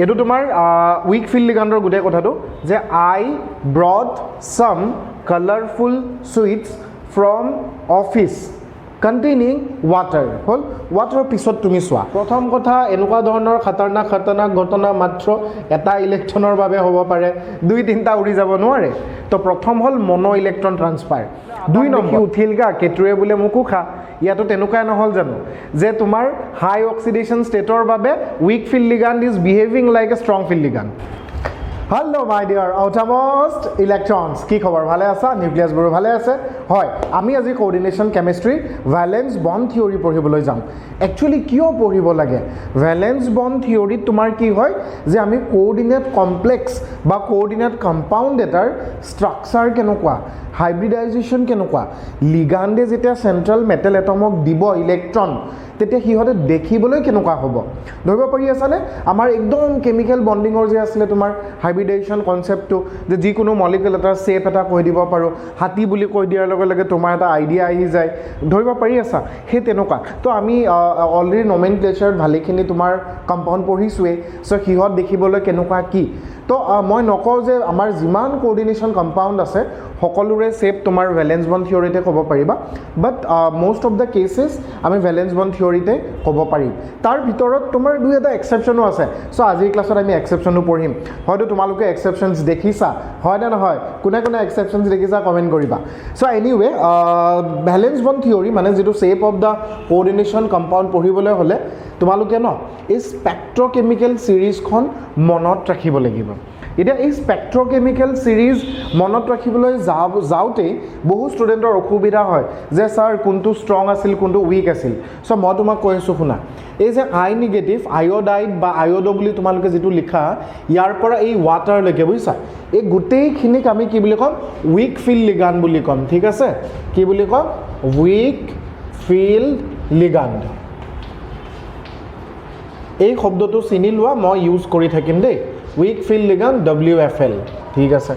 এইটো তোমাৰ উইকফিল্ড লিগাণ্ডৰ গোটেই কথাটো যে I brought some colourful sweets from office containing water হ'ল ৱাটাৰৰ পিছত তুমি চোৱা প্ৰথম কথা এনেকুৱা ধৰণৰ খাতাৰনাক ঘটনা মাত্ৰ এটা ইলেক্ট্ৰনৰ বাবে হ'ব পাৰে 2-3টা উৰি যাব নোৱাৰে তো প্ৰথম হ'ল মনো ইলেক্ট্ৰন ট্ৰান্সফাৰ 2 নম্বৰ উঠিল গা কেতুৱে বোলে মোকো খা ইয়াতো তেনেকুৱাই নহ'ল জানো যে তোমাৰ হাই অক্সিডেশ্যন ষ্টেটৰ বাবে weak field ligand is behaving like a strong field ligand hello' my dear outermost electrons কি খবৰ ভালে আছা নিউক্লিয়াছবোৰো ভালে আছে হয় আমি আজি কোঅৰ্ডিনেশ্যন কেমিষ্ট্ৰি ভেলেন্স বণ্ড থিয়ৰী পঢ়িবলৈ যাম একচুৱেলি কিয় পঢ়িব লাগে ভেলেন্স বণ্ড থিয়ৰীত তোমাৰ কি হয় যে আমি কোঅৰ্ডিনেট কমপ্লেক্স বা কোঅৰ্ডিনেট কম্পাউণ্ড এটাৰ ষ্ট্ৰাকচাৰ কেনেকুৱা হাইব্ৰিডাইজেশ্যন কেনেকুৱা লিগাণ্ডে যেতিয়া চেণ্ট্ৰেল মেটেল এটমক দিব ইলেক্ট্ৰন তেতিয়া সিহঁতে দেখিবলৈ কেনেকুৱা হ'ব ধৰিব পাৰি আছানে আমাৰ একদম কেমিকেল বণ্ডিঙৰ যে আছিলে তোমাৰ হাইব্ৰিডাইজেশ্যন কনচেপ্টটো যে যিকোনো মলিকুল এটাৰ শ্বেপ এটা কৈ দিব পাৰোঁ হাতী বুলি কৈ দিয়াৰ লগে লগে তোমাৰ এটা আইডিয়া আহি যায় ধৰিব পাৰি আছা সেই তেনেকুৱা তো আমি অলৰেডি নমেনক্লেচাৰত ভালেখিনি তোমাৰ কম্পাউণ্ড পঢ়িছোৱেই চ' সিহঁত দেখিবলৈ কেনেকুৱা কি তো মই নকওঁ যে আমাৰ যিমান কোঅৰ্ডিনেশ্যন কম্পাউণ্ড আছে সকলোৰে শ্বেপ তোমাৰ ভেলেন্স বণ্ড থিয়ৰীতে ক'ব পাৰিবা বাট মষ্ট অফ দ্য কেচেছ আমি ভেলেন্স বণ্ড থিয়ৰীতে ক'ব পাৰিম তাৰ ভিতৰত তোমাৰ 2-এটা এক্সেপশ্যনো আছে চ' আজিৰ ক্লাছত আমি এক্সেপশ্যনো পঢ়িম হয়তো তোমালোকে এক্সেপশ্যনছ দেখিছা হয় নে নহয় কোনে এক্সেপশ্যনছ দেখিছা কমেণ্ট কৰিবা চ' এনিৱে ভেলেন্স বণ্ড থিয়ৰী মানে যিটো shape of the coordination compound পঢ়িবলৈ হ'লে তোমালোকে ন এই স্পেক্ট্ৰকেমিকেল ছিৰিজখন মনত ৰাখিব লাগিব এতিয়া এই স্পেক্ট্ৰকেমিকেল ছিৰিজ মনত ৰাখিবলৈ যাওঁতেই বহু ষ্টুডেণ্টৰ অসুবিধা হয় যে ছাৰ কোনটো ষ্ট্ৰং আছিল কোনটো উইক আছিল চ' মই তোমাক কৈ আছোঁ শুনা এই যে আই নিগেটিভ আয়'ডাইড বা আয়'ড বুলি তোমালোকে যিটো লিখা ইয়াৰ পৰা এই ৱাটাৰলৈকে বুজিছা এই গোটেইখিনিক আমি কি বুলি ক'ম উইকফিল্ড লিগাণ্ড বুলি ক'ম ঠিক আছে কি বুলি ক'ম উইকফিল্ড লিগাণ্ড এই শব্দটো চিনি লোৱা মই ইউজ কৰি থাকিম দেই উইকফিল্ড লিগাণ্ড WFL ঠিক আছে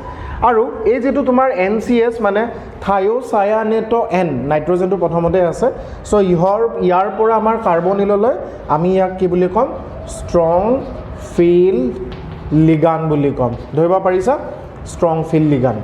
আৰু এই যেটো তোমাৰ NCS মানে থায়োচায়ানেটো N নাইট্ৰজেনটো প্ৰথমতে আছে চ' ইয়াৰ পৰা আমাৰ কাৰ্বনিললৈ আমি ইয়াক কি বুলি ক'ম ষ্ট্ৰং ফিল্ড লিগাণ্ড বুলি ক'ম ধৰিব পাৰিছা ষ্ট্ৰং ফিল্ড লিগাণ্ড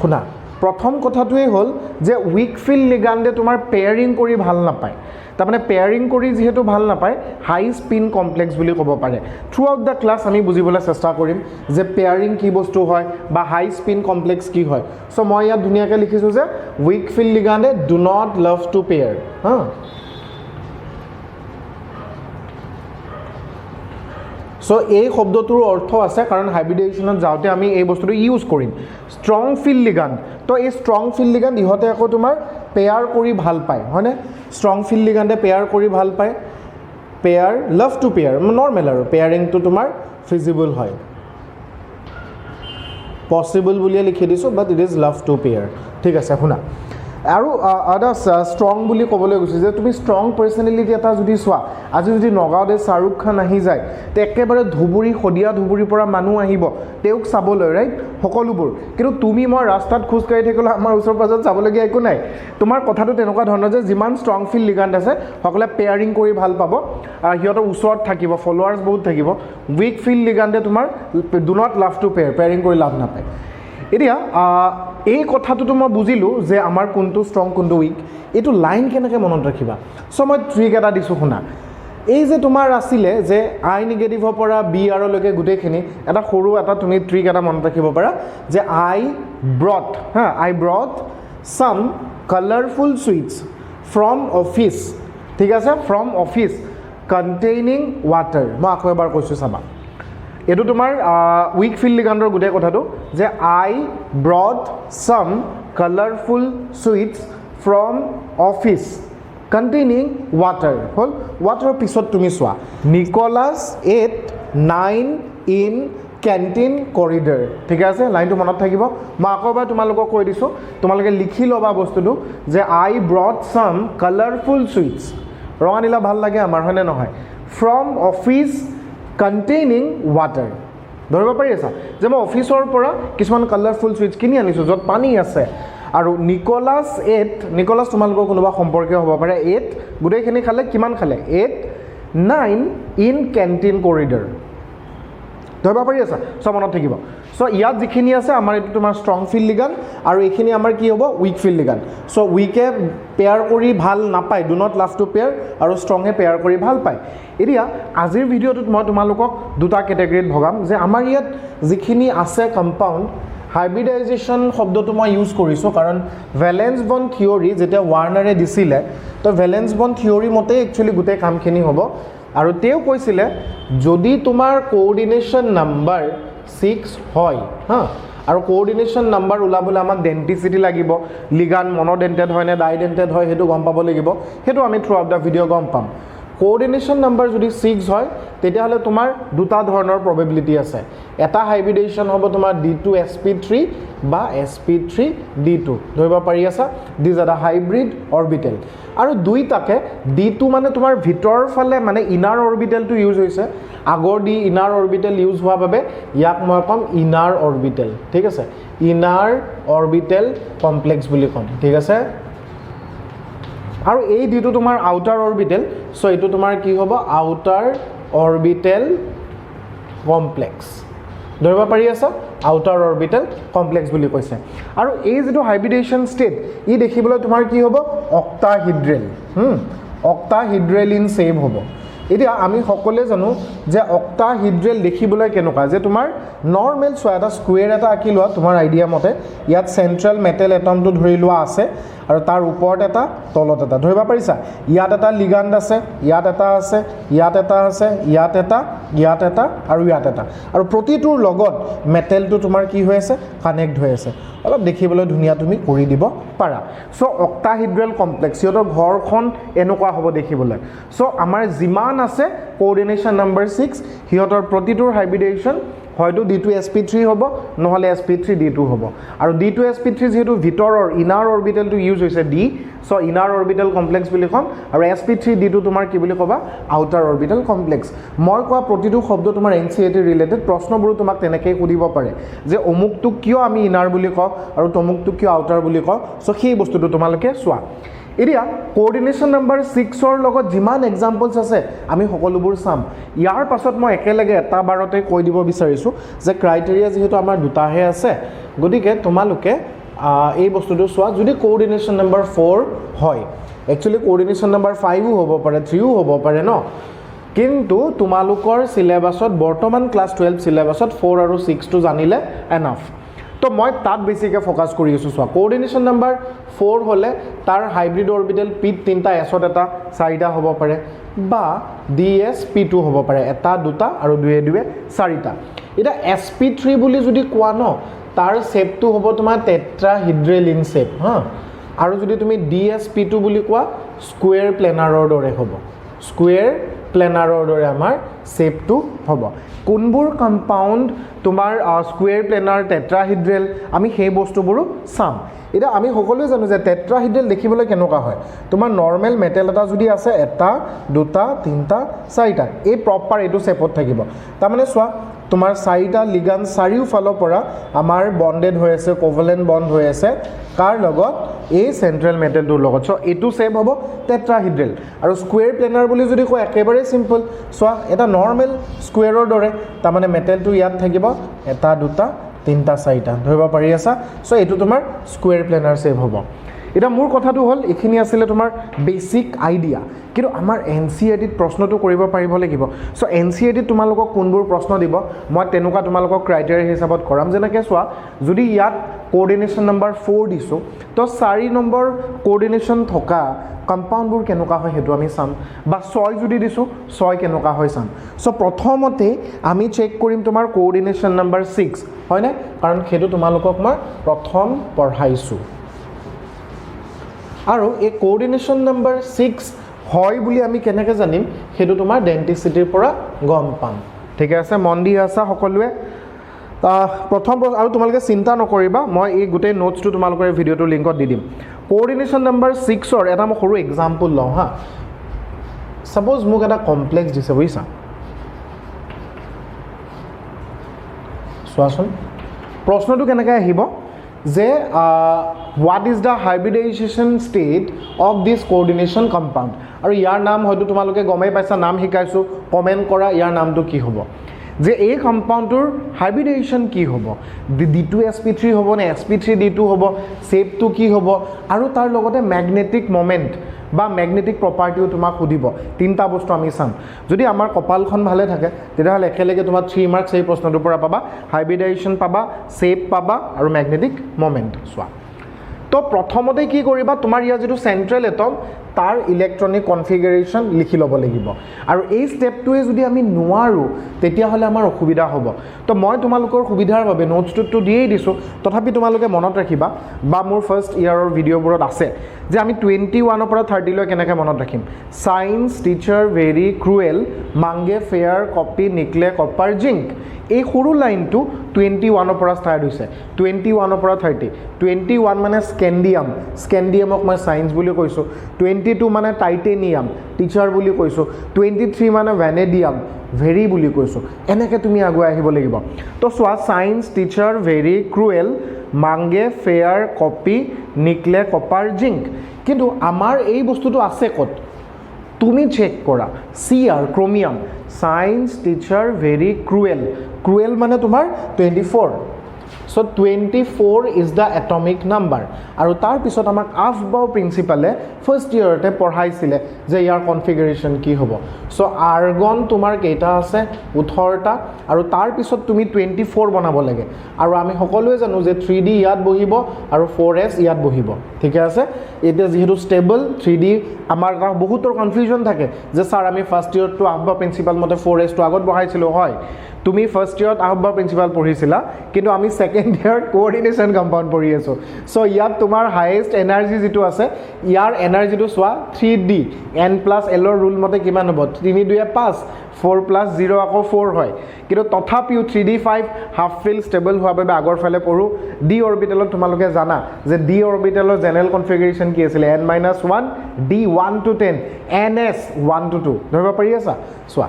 শুনা প্ৰথম কথাটোৱে হ'ল যে উইকফিল্ড লিগাণ্ডে তোমাৰ পেয়াৰিং কৰি ভাল নাপায় তাৰমানে পেয়াৰিং কৰি যিহেতু ভাল নাপায় হাই স্পিন কমপ্লেক্স বুলি ক'ব পাৰে থ্ৰু আউট দ্য ক্লাছ আমি বুজিবলৈ চেষ্টা কৰিম যে পেয়াৰিং কি বস্তু হয় বা হাই স্পিন কমপ্লেক্স কি হয় চ' মই ইয়াত ধুনীয়াকৈ লিখিছোঁ যে উইকফিল্ড লিগাণ্ডে do not love to pair হা চ' এই শব্দটোৰ অৰ্থ আছে কাৰণ হাইব্ৰিডাইজেশ্যনত যাওঁতে আমি এই বস্তুটো ইউজ কৰিম ষ্ট্ৰং ফিল্ড লিগাণ্ড তো এই ষ্ট্ৰং ফিল্ড লিগাণ্ড ইহঁতে আকৌ তোমাৰ পেয়াৰ কৰি ভাল পায় হয়নে ষ্ট্ৰং ফিল্ড লিগাণ্ডে পেয়াৰ কৰি ভাল পায় pair love to pair normal আৰু পেয়াৰিংটো তোমাৰ ফিজিবল হয় পচিবল বুলিয়ে লিখি দিছোঁ but it is love to pair ঠিক আছে শুনা আৰু এটা ষ্ট্ৰং বুলি ক'বলৈ গৈছে যে তুমি ষ্ট্ৰং পাৰ্চনেলিটি এটা যদি চোৱা আজি যদি নগাঁৱতে শ্বাহৰুখ খান আহি যায় তে একেবাৰে ধুবুৰী শদিয়া ধুবুৰীৰ পৰা মানুহ আহিব তেওঁক চাবলৈ ৰাইট সকলোবোৰ কিন্তু তুমি মই ৰাস্তাত খোজকাঢ়ি থাকিলে আমাৰ ওচৰ পাজত চাবলগীয়া একো নাই তোমাৰ কথাটো তেনেকুৱা ধৰণৰ যে যিমান ষ্ট্ৰং ফিল্ড লিগাণ্ড আছে সকলোৱে পেয়াৰিং কৰি ভাল পাব সিহঁতৰ ওচৰত থাকিব ফলোৱাৰ্ছ বহুত থাকিব উইক ফিল্ড লিগাণ্ডে তোমাৰ do not love two pairing কৰি লাভ নাপায় এতিয়া এই কথাটোতো মই বুজিলোঁ যে আমাৰ কোনটো ষ্ট্ৰং কোনটো উইক এইটো লাইন কেনেকৈ মনত ৰাখিবা চ' মই ট্ৰিক এটা দিছোঁ শুনা এই যে তোমাৰ আছিলে যে আই নিগেটিভৰ পৰা বি আৰলৈকে গোটেইখিনি এটা সৰু এটা তুমি ট্ৰিক এটা মনত ৰাখিব পাৰা যে I brought some colourful sweets from office ঠিক আছে ফ্ৰম অফিচ কণ্টেইনিং ৱাটাৰ মই আকৌ এবাৰ কৈছোঁ চাবা এইটো তোমাৰ উইকফিল্ড লিগাণ্ডৰ গোটেই কথাটো যে I brought some colourful sweets from office containing water হ'ল ৱাটাৰৰ পিছত তুমি চোৱা নিকলাছ 8-9 ইন কেণ্টিন কৰিডৰ ঠিক আছে লাইনটো মনত থাকিব মই আকৌ এবাৰ তোমালোকক কৈ দিছোঁ তোমালোকে লিখি ল'বা বস্তুটো যে আই ব্ৰট সাম কালাৰফুল সুইটছ ৰঙা নীলা ভাল লাগে আমাৰ হয়নে নহয় ফ্ৰম অফিচ কণ্টেইনিং ৱাটাৰ ধৰিব পাৰি আছা যে মই অফিচৰ পৰা কিছুমান কালাৰফুল সুইটছ কিনি আনিছোঁ য'ত পানী আছে আৰু নিকলাছ 8 নিকলাছ তোমালোকৰ কোনোবা সম্পৰ্কীয় হ'ব পাৰে 8 গোটেইখিনি খালে কিমান খালে 8-9 ইন কেণ্টিন কৰিডৰ ধৰিব পাৰি আছা সব মনত থাকিব সো ইয়াত যিখিনি আছে আমাৰ এটো তোমাৰ ষ্ট্ৰং ফিল্ড লিগাণ্ড আৰু এইখিনি আমাৰ কি হ'ব উইক ফিল্ড লিগাণ্ড সো উইকে পেয়াৰ কৰি ভাল নাপায় do not love to pair আৰু ষ্ট্ৰঙে পেয়াৰ কৰি ভাল পায় এতিয়া আজিৰ ভিডিঅ'টোত মই তোমালোকক দুটা কেটেগৰীত ভগাম যে আমাৰ ইয়াত যিখিনি আছে কম্পাউণ্ড হাইব্ৰিডাইজেশ্যন শব্দটো মই ইউজ কৰিছোঁ কাৰণ ভেলেন্স বন্ড থিয়ৰী যেতিয়া ৱাৰ্নাৰে দিছিলে তো ভেলেন্স বন্ড থিয়ৰী মতে একচুৱেলি গোটেই কামখিনি হ'ব আৰু তেওঁ কৈছিলে যদি তোমাৰ কোঅৰ্ডিনেশ্যন নাম্বাৰ 6 হয় হা আৰু কোঅৰ্ডিনেশ্যন নাম্বাৰ ওলাবলৈ আমাক ডেন্টিচিটি লাগিব লিগান মনোডেন্টেড হয় নে ডাইডেন্টেড হয় হেতু গম পাব লাগিব হেতু আমি থ্ৰু আউট দা ভিডিঅ' গম পাম কোঅৰ্ডিনেশ্যন নাম্বাৰ যদি 6 হয় তেতিয়াহ'লে তোমাৰ দুটা ধৰণৰ প্ৰবেবিলিটি আছে এটা হাইব্ৰিডেশ্যন হ'ব তোমাৰ D2sp3 বা sp3d2 ধৰিব পাৰি আছা these are the hybrid orbital আৰু দুইটাকে D2 মানে তোমাৰ ভিতৰৰ ফালে মানে ইনাৰ অৰবিটেলটো ইউজ হৈছে আগৰ দি ইনাৰ অৰবিটেল ইউজ হোৱা বাবে ইয়াক মই কম ইনাৰ অৰবিটেল ঠিক আছে ইনাৰ অৰবিটেল কমপ্লেক্স বুলি কম ঠিক আছে আৰু এই দিটো তোমাৰ আউটাৰ অৰবিটেল সো এটো তোমাৰ কি হ'ব আউটাৰ অৰবিটেল কমপ্লেক্স ধৰিব পাৰি আছে আউটাৰ অৰবিটেল কমপ্লেক্স বুলি কৈছে আৰু এই যেটো হাইব্ৰিডেশ্যন ষ্টেট ই দেখিবলৈ তোমাৰ কি হ'ব অক্টাহিড্ৰেল অক্টাহিড্ৰেল ইন শেপ হ'ব এতিয়া আমি সকলোৱে জানো যে অক্টাহিড্ৰেল দেখিবলৈ কেনেকুৱা যে তোমাৰ নৰ্মেল সোয়া এটা স্কুৱেৰ এটা আঁকি লোৱা তোমাৰ আইডিয়া মতে ইয়াত সেন্ট্ৰাল মেটেল এটমটো ধৰি লোৱা আছে আৰু তাৰ ওপৰত এটা তলত এটা ধৰিব পাৰিছা ইয়াত এটা লিগাণ্ড আছে ইয়াত এটা আছে ইয়াত এটা আছে ইয়াত এটা আৰু ইয়াত এটা আৰু প্ৰতিটোৰ লগত মেটেলটো তোমাৰ কি হৈ আছে কানেক্ট হৈ আছে অলপ দেখিবলৈ ধুনীয়া তুমি কৰি দিব পাৰা সো অক্টাহিড্ৰেল কমপ্লেক্স ইহঁতৰ ঘৰখন এনেকুৱা হ'ব দেখিবলৈ সো আমাৰ যিমান আছে কোঅৰ্ডিনেশ্যন নাম্বাৰ 6 সিহঁতৰ প্ৰতিটোৰ হাইব্ৰিডেশ্যন হয়তো D2sp3 হ'ব নহলে sp3d2 হ'ব আৰু D2sp3 যেহেতু ভিতৰৰ ইনাৰ অৰবিটেলটো ইউজ হৈছে D so inner orbital complex বুলি কম আৰু sp3d2 তোমাৰ কি বুলি কবা আউটাৰ অৰবিটেল কমপ্লেক্স মই কোৱা প্ৰতিটো শব্দ তোমাৰ NCERT ৰিলেটেড প্ৰশ্নবোৰ তোমাক তেনেকৈ সুধিব পাৰে যে অমুকটো কিয় আমি ইনাৰ বুলি কওঁ আৰু তমুকটো কিয় আউটাৰ বুলি কওঁ সো সেই বস্তুটো তোমালোকে চোৱা এতিয়া কোঅৰ্ডিনেশ্যন নাম্বাৰ 6 ৰ লগত যিমান এক্সাম্পলছ আছে আমি সকলোবোৰ চাম ইয়াৰ পাছত মই একেলগে এটা বাৰতে কৈ দিব বিচাৰিছো যে ক্ৰাইটেৰিয়া যেহেতু আমাৰ দুটাহে আছে গতিকে তোমালোকে এই বস্তুটো চোৱা যদি কোঅৰ্ডিনেশ্যন নাম্বাৰ 4 হয় একচুয়ালি কোঅৰ্ডিনেশ্যন নাম্বাৰ 5 ও হ'ব পাৰে 3 ও হ'ব পাৰে ন কিন্তু তোমালোকৰ সিলেবাসত বৰ্তমান ক্লাস 12 সিলেবাসত 4 আৰু 6 টো জানিলে এনাফ তো মই তাত বেছিকৈ ফোকাস কৰি আছো চোৱা কোঅৰ্ডিনেশ্যন নাম্বাৰ 4 হলে তাৰ হাইব্ৰিড অৰবিটেল p তিনটা s ত এটা চাৰিটা হ'ব পাৰে বা dsp2 হ'ব পাৰে এটা দুটা আৰু দুয়ে দুয়ে চাৰিটা এটা sp3 বুলি যদি কোৱা ন তাৰ শেপটো হ'ব তোমাৰ টেট্ৰাহিড্ৰেল ইন শেপ হা আৰু যদি তুমি dsp2 বুলি কোৱা স্কয়াৰ প্লেনাৰৰ দৰে হ'ব স্কয়াৰ প্লেনাৰৰ দৰে আমাৰ শেপটো হ'ব কোনবোৰ কম্পাউণ্ড তোমাৰ স্কয়াৰ প্লেনাৰ টেট্ৰাহিড্ৰেল আমি সেই বস্তুবোৰো চাম এটা আমি সকলোৱে জানো যে টেট্ৰাহিড্ৰেল দেখিবলৈ কেনেকুৱা হয় তোমাৰ নৰ্মেল মেটেল এটা যদি আছে এটা দুটা তিনটা চাৰিটা এই প্ৰপাৰ এটো শেপত থাকিব তাৰ মানে চোৱা তোমাৰ চাৰিটা লিগান চাৰিও ফালৰ পৰা আমাৰ বন্ডেড হৈ আছে কোভেলেন্ট বন্ড হৈ আছে কাৰ লগত এই সেন্ট্ৰাল মেটেলটোৰ লগত সো এটো শেপ হ'ব টেট্ৰাহিড্ৰেল আৰু স্কয়াৰ প্লেনাৰ বুলি যদি কয় একেবাৰে সিম্পল চোৱা এটা নৰ্মেল স্কয়াৰৰ দৰে তাৰ মানে মেটেলটো ইয়াত থাকিব এটা দুটা তিনটা চাৰিটা ধৰিব পাৰি আছা সো এটো তোমাৰ স্কয়াৰ প্লেনাৰ শেপ হ'ব এটা মোৰ কথাটো হল এখিনি আছিল তোমাৰ বেসিক আইডিয়া কিন্তু আমাৰ এনসিইআৰটি প্ৰশ্নটো কৰিব পাৰিব লাগিব সো এনসিইআৰটি তোমালোকক কোনবোৰ প্ৰশ্ন দিব মই তেনেকুৱা তোমালোকক ক্ৰাইটেৰিয়া হিচাপত কৰাম যেনেকৈ চোৱা যদি ইয়াত কোঅৰ্ডিনেশ্যন নাম্বাৰ 4 দিছো তো 4 নম্বৰ কোঅৰ্ডিনেশ্যন থকা কম্পাউণ্ডবোৰ কেনেকুৱা হয় হেতু আমি চাম বা 6 যদি দিছো 6 কেনেকুৱা হয় চাম সো প্ৰথমতে আমি চেক কৰিম তোমাৰ কোঅৰ্ডিনেশ্যন নাম্বাৰ 6 হয় না কাৰণ হেতু তোমালোকক মই প্ৰথম পঢ়াইছো আৰু এই কোঅৰ্ডিনেশ্যন নাম্বাৰ 6 হয় বুলি আমি কেনেকৈ জানিম হেতু তোমাৰ ডেন্টিচিটিৰ পৰা গম পাম ঠিক আছে মন দি আছা সকলোৱে প্ৰথম আৰু তোমালোকে চিন্তা নকৰিবা মই এই গোটেই নোটছটো তোমালোকৰ এই ভিডিঅ'টোৰ লিংকত দি দিম কোঅৰ্ডিনেশ্যন নাম্বাৰ 6 ৰ এটা মই সৰু এক্সাম্পল লওঁ হা সাপোজ মোক এটা কমপ্লেক্স দিছে বুজিছা চোৱাচোন প্ৰশ্নটো কেনেকৈ আহিব যে what is the hybridization state of this coordination compound আৰু ইয়াৰ নাম হয়তো তোমালোকে গমেই পাইছা নাম শিকাইছো কমেন্ট কৰা ইয়াৰ নামটো কি হ'ব যে এই কম্পাউণ্ডটোৰ হাইব্ৰিডেশ্যন কি হ'ব, D2sp3 হ'ব নে sp3d2 হ'ব, শ্বেপটো কি হ'ব, আৰু তাৰ লগতে ম্যাগনেটিক মোমেন্ট বা ম্যাগনেটিক প্ৰপাৰ্টিও তোমাক সুধিব। তিনিটা বস্তু আমি চাম। যদি আমাৰ কপালখন ভালে থাকে তেতিয়াহ'লে একেলগে তোমাৰ 3 মাৰ্কছ এই প্ৰশ্নটোৰ পৰা পাবা, হাইব্ৰিডেশ্যন পাবা, শ্বেপ পাবা আৰু ম্যাগনেটিক মোমেন্ট চোৱা। তো প্ৰথমতে কি কৰিবা, তোমাৰ ইয়াৰ যেটো সেন্ট্ৰেল এটম তাৰ ইলেক্ট্ৰনিক কনফিগাৰেশ্যন লিখি ল'ব লাগিব, আৰু এই ষ্টেপটোৱে যদি আমি নোৱাৰো তেতিয়াহ'লে আমাৰ অসুবিধা হ'ব। তো মই তোমালোকৰ সুবিধাৰ বাবে নোটছটো দিয়েই দিছোঁ, তথাপি তোমালোকে মনত ৰাখিবা বা মোৰ ফাৰ্ষ্ট ইয়াৰৰ ভিডিঅ'বোৰত আছে যে আমি 21 পৰা 30 লৈ কেনেকৈ মনত ৰাখিম। সায়েন্স টিচাৰ ভেৰি ক্ৰুৱেল, মাংগে ফেয়াৰ কপি নিকলে কপাৰ জিংক। এই সৰু লাইনটো 21 পৰা ষ্টাৰ্ট হৈছে, 21 পৰা 30। 21 মানে স্কেন্ডিয়াম, স্কেন্ডিয়ামক মই সায়েন্স বুলি কৈছোঁ। 22 মানে টাইটেনিয়াম, টিচাৰ বুলি কৈছোঁ। 23 মানে ভেনেডিয়াম, ভেৰি বুলি কৈছোঁ। এনেকৈ তুমি আগুৱাই আহিব লাগিব। তো চোৱা, সায়েন্স টিচাৰ ভেৰি ক্ৰুৱেল, মাংগে ফেয়াৰ কপি নিকলে কপাৰ জিংক। কিন্তু আমাৰ এই বস্তুটো আছে ক'ত তুমি চেক কৰা। CR chromium, science teacher very cruel, cruel মানে তোমাৰ 24। So 24 is the atomic number. আৰু তাৰ পিছত আমাক আফবাউ প্ৰিন্সিপালে ফাৰ্ষ্ট ইয়াৰতে পঢ়াইছিলে যে ইয়াৰ কনফিগাৰেশ্যন কি হ'ব। সো আৰ্গন তোমাৰ কেইটা আছে, 18টা, আৰু তাৰ পিছত তুমি 24 বনাব লাগে। আৰু আমি সকলোৱে জানো যে 3D ইয়াত বহিব আৰু 4s ইয়াত বহিব, ঠিকে আছে। এতিয়া যেহেতু ষ্টেবল 3D, আমাৰ বহুতৰ কনফিউজন থাকে যে ছাৰ আমি ফাৰ্ষ্ট ইয়াৰটো আফবাউ প্ৰিন্সিপাল মতে 4sটো আগত বহাইছিলোঁ। হয়, তুমি ফাৰ্ষ্ট ইয়াৰত আফবাউ প্ৰিন্সিপাল পঢ়িছিলা, কিন্তু আমি ছেকেণ্ড ইয়াৰত কোঅৰ্ডিনেশ্যন কম্পাউণ্ড পঢ়ি আছোঁ। চ' ইয়াত তোমাৰ হায়েষ্ট এনাৰ্জি যিটো আছে, ইয়াৰ এনাৰ্জিটো চোৱা 3D, n+l ৰুল মতে কিমান হ'ব, 3 2 5, 4 + 0 আকৌ 4 হয়। কিন্তু তথাপিও 3d5 হাফ ফিল ষ্টেবল হোৱাৰ বাবে আগৰ ফালে পঢ়োঁ। ডি অৰ্বিটেলত তোমালোকে জানা যে ডি অৰ্বিটেলৰ জেনেৰেল কনফিগাৰেশ্যন কি আছিলে, n-1, d1 to 10, ns 1 to 2। ধৰিব পাৰি আছা? চোৱা,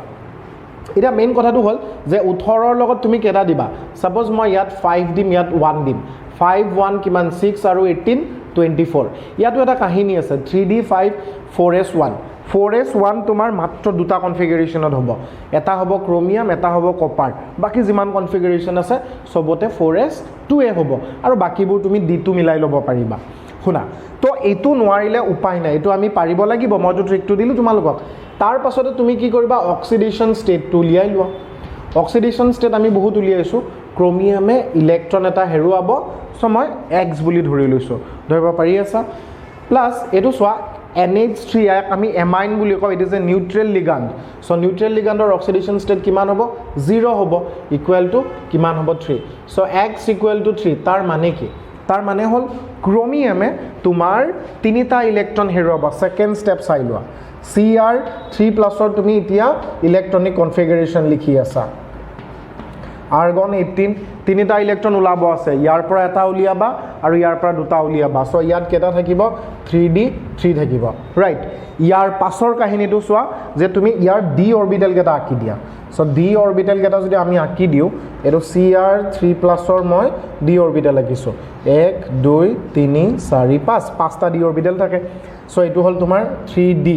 এতিয়া মেইন কথাটো হ'ল যে 18ৰ লগত তুমি কেইটা দিবা। ছাপ'জ মই ইয়াত 5 দিম, ইয়াত 1 দিম। 5 1 কিমান, 6 আৰু 18 24। ইয়াতো এটা কাহিনী আছে, 3d5 4s1। 4s1 তোমাৰ মাত্ৰ দুটা কনফিগাৰেশ্যনত হ'ব, এটা হ'ব ক্ৰমিয়াম, এটা হ'ব কপাৰ। বাকী যিমান কনফিগাৰেশ্যন আছে চবতে 4s2 হ'ব, আৰু বাকীবোৰ তুমি d2 মিলাই ল'ব পাৰিবা। শুনা, তো এইটো নোৱাৰিলে উপায় নাই, এইটো আমি পাৰিব লাগিব। মইতো ট্ৰিকটো দিলোঁ তোমালোকক। তাৰ পাছতে তুমি কি কৰিবা, অক্সিডেশ্যন ষ্টেটটো উলিয়াই লোৱা। অক্সিডেশ্যন ষ্টেট আমি বহুত উলিয়াইছোঁ। ক্ৰমিয়ামে ইলেক্ট্ৰন এটা হেৰুৱাব, চ' মই x বুলি ধৰি লৈছোঁ। ধৰিব পাৰি আছা? প্লাছ এইটো চোৱা, NH3 আমি এমাইন বুলি কওঁ, it is a neutral ligand. So' neutral লিগাণ্ডৰ অক্সিডেশ্যন ষ্টেট কিমান হ'ব, 0 হ'ব, ইকুৱেল টু কিমান হ'ব, 3। চ' x = 3। তাৰ মানে কি? তাৰ মানে হ'ল ক্ৰমিয়ামে তোমাৰ 3টা ইলেক্ট্ৰন হেৰুৱাব। ছেকেণ্ড ষ্টেপ চাই লোৱা। Cr3+ তুমি এতিয়া ইলেক্ট্ৰনিক কনফিগাৰেশ্যন লিখি আছা। আৰ্গন 18, 3টা ইলেক্ট্ৰন ওলাব আছে। ইয়াৰ পৰা এটা উলিয়াবা আৰু ইয়াৰ পৰা দুটা উলিয়াবা। চ' ইয়াত কেইটা থাকিব, 3d3 থাকিব, ৰাইট। ইয়াৰ পাছৰ কাহিনীটো চোৱা যে তুমি ইয়াৰ d অৰ্বিটেল কেইটা আঁকি দিয়া। চ' d অৰ্বিটেল কেইটা যদি আমি আঁকি দিওঁ, এইটো Cr3+ৰ মই d অৰ্বিটেল আঁকিছোঁ। 1 2 3 4 5, 5টা d অৰ্বিটেল থাকে। চ' এইটো হ'ল তোমাৰ 3d।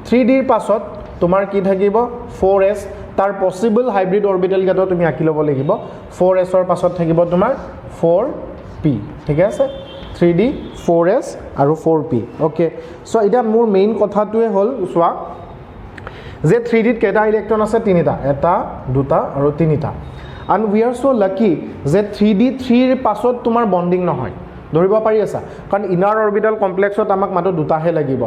3dৰ পাছত তোমাৰ কি থাকিব, 4s। তাৰ পচিবল হাইব্ৰিড অৰ্বিটেল কেইটা তুমি আঁকি ল'ব লাগিব। 4sৰ পাছত থাকিব তোমাৰ 4p, ঠিকে আছে। 3d 4s আৰু 4p, অ'কে। চ' এতিয়া মোৰ মেইন কথাটোৱে হ'ল চোৱা যে 3dত কেইটা ইলেক্ট্ৰন আছে, 3টা, 1 2 আৰু 3টা। এণ্ড উই আৰ চ' লাকি যে 3d3ৰ পাছত তোমাৰ বণ্ডিং নহয়। ধৰিব পাৰি আছা? কাৰণ ইনাৰ অৰ্বিটেল কমপ্লেক্সত আমাক মাত্ৰ দুটাহে লাগিব।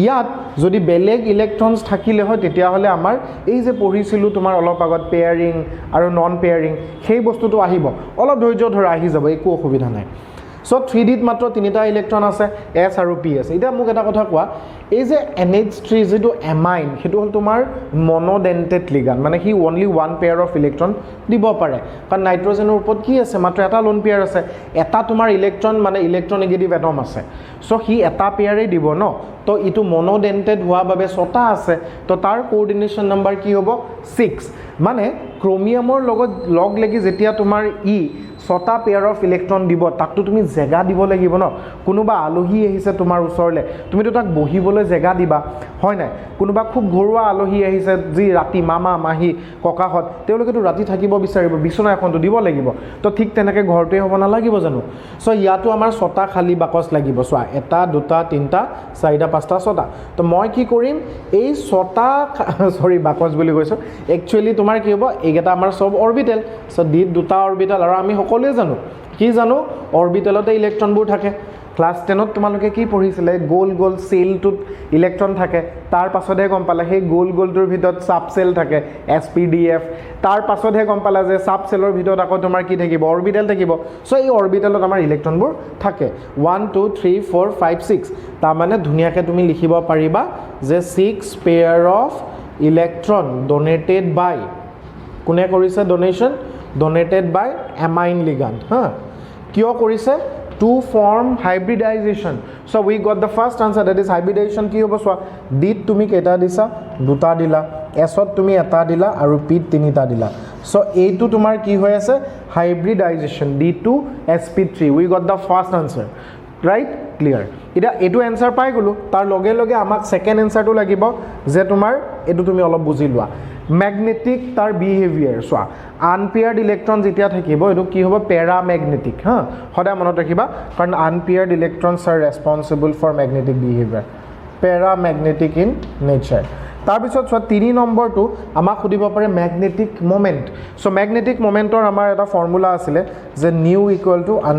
ইয়াত যদি বেলেগ ইলেক্ট্ৰনছ থাকিলে হয় তেতিয়াহ'লে আমাৰ এই যে পঢ়িছিলোঁ তোমাৰ অলপ আগত পেয়াৰিং আৰু নন পেয়াৰিং, সেই বস্তুটো আহিব। অলপ ধৈৰ্য ধৰা, আহি যাব, একো অসুবিধা নাই। চ' 3dত মাত্ৰ 3টা ইলেক্ট্ৰন আছে, s আৰু p আছে। এতিয়া মোক এটা কথা কোৱা, এই যে NH3 যিটো এমাইন, সেইটো হ'ল তোমাৰ মনোডেণ্টেড লিগাণ্ড, মানে সি অনলি 1 পেয়াৰ অফ ইলেক্ট্ৰন দিব পাৰে। কাৰণ নাইট্ৰজেনৰ ওপৰত কি আছে, মাত্ৰ এটা লোন পেয়াৰ আছে। এটা তোমাৰ ইলেক্ট্ৰন মানে ইলেক্ট্ৰনেগেটিভ এটম আছে। চ' সি এটা পেয়াৰেই দিব ন। তো ইটো মনোডেণ্টেড হোৱাৰ বাবে 6টা আছে। তো তাৰ কোঅৰ্ডিনেশ্যন নাম্বাৰ কি হ'ব, 6। মানে ক্ৰমিয়ামৰ লগত লগ লাগি যেতিয়া তোমাৰ ই 6টা পেয়াৰ অফ ইলেক্ট্ৰন দিব তাকটো তুমি জেগা দিব লাগিব ন কোনোবা আলহী আহিছে তোমাৰ ওচৰলে তুমি তো তাক বহিবলৈ জেগা দিবা হয় নাই কোনোবা খুব ঘৰুৱা আলহী আহিছে যি ৰাতি মামা মাহী ককাহত তেওঁলোকে তো ৰাতি থাকিব বিচাৰিব বিছনা এখনটো দিব লাগিব তো ঠিক তেনেকৈ ঘৰটোৱে হ'ব নালাগিব জানো সো ইয়াতো আমাৰ 6টা খালি বাকচ লাগিব চোৱা 1 2 3টা 4টা 5টা 6টা তো মই কি কৰিম এই 6টা সৰি বাকচ বুলি কৈছো একচুয়ালি তোমাৰ কি হ'ব এইকেইটা আমাৰ সব অৰবিটেল সো ডিত 2টা অৰবিটেল আৰু আমি সকলোৱে জানো কি জানো অৰবিটেলতে ইলেক্ট্ৰনবোৰ থাকে ক্লাস 10ত তোমালোকে কি পঢ়িছিলে গোল গোল সেলটোত ইলেক্ট্ৰন থাকে তাৰ পাছতহে গম পালা সেই গোল গোলটোৰ ভিতৰত সাব সেল থাকে এছপিডিএফ তাৰ পাছতহে গম পালা যে সাব সেলৰ ভিতৰত আকৌ তোমাৰ কি থাকিব অৰবিটেল থাকিব সো এই অৰবিটেলত আমাৰ ইলেক্ট্ৰনবোৰ থাকে 1 2 3 4 5 6 তাৰ মানে ধুনিয়াকে তুমি লিখিব পাৰিবা যে 6 পেয়াৰ অফ ইলেক্ট্ৰন ডোনেটেড বাই কোনে কৰিছে donation donated by amine ligand কিয় কৰিছে to form hybridization so we got the first answer that is hybridization কি হ'ব সোৱা ডিত তুমি কেটা দিছা দুটা দিলা এছত তুমি এটা দিলা আৰু পিত তিনিটা দিলা so এইটো তোমাৰ কি হৈ আছে hybridization D2sp3 we got the first answer right clear এটা এটো आंसर পাই গলো তাৰ লগে লগে আমাক সেকেন্ড आंसरটো লাগিব যে তোমাৰ এটো তুমি অলপ বুজি লোৱা magnetic tar behavior so unpaired electron যেতিয়া থাকিব এটো কি হ'ব paramagnetic হদা মনত ৰাখিবা কাৰণ unpaired electrons are responsible for magnetic behavior paramagnetic in nature তাৰ পিছত so 3 নম্বৰটো আমাক খুদিব পাৰে magnetic moment so magnetic momentor আমাৰ এটা ফৰ্মুলা আছিল যে nu = (n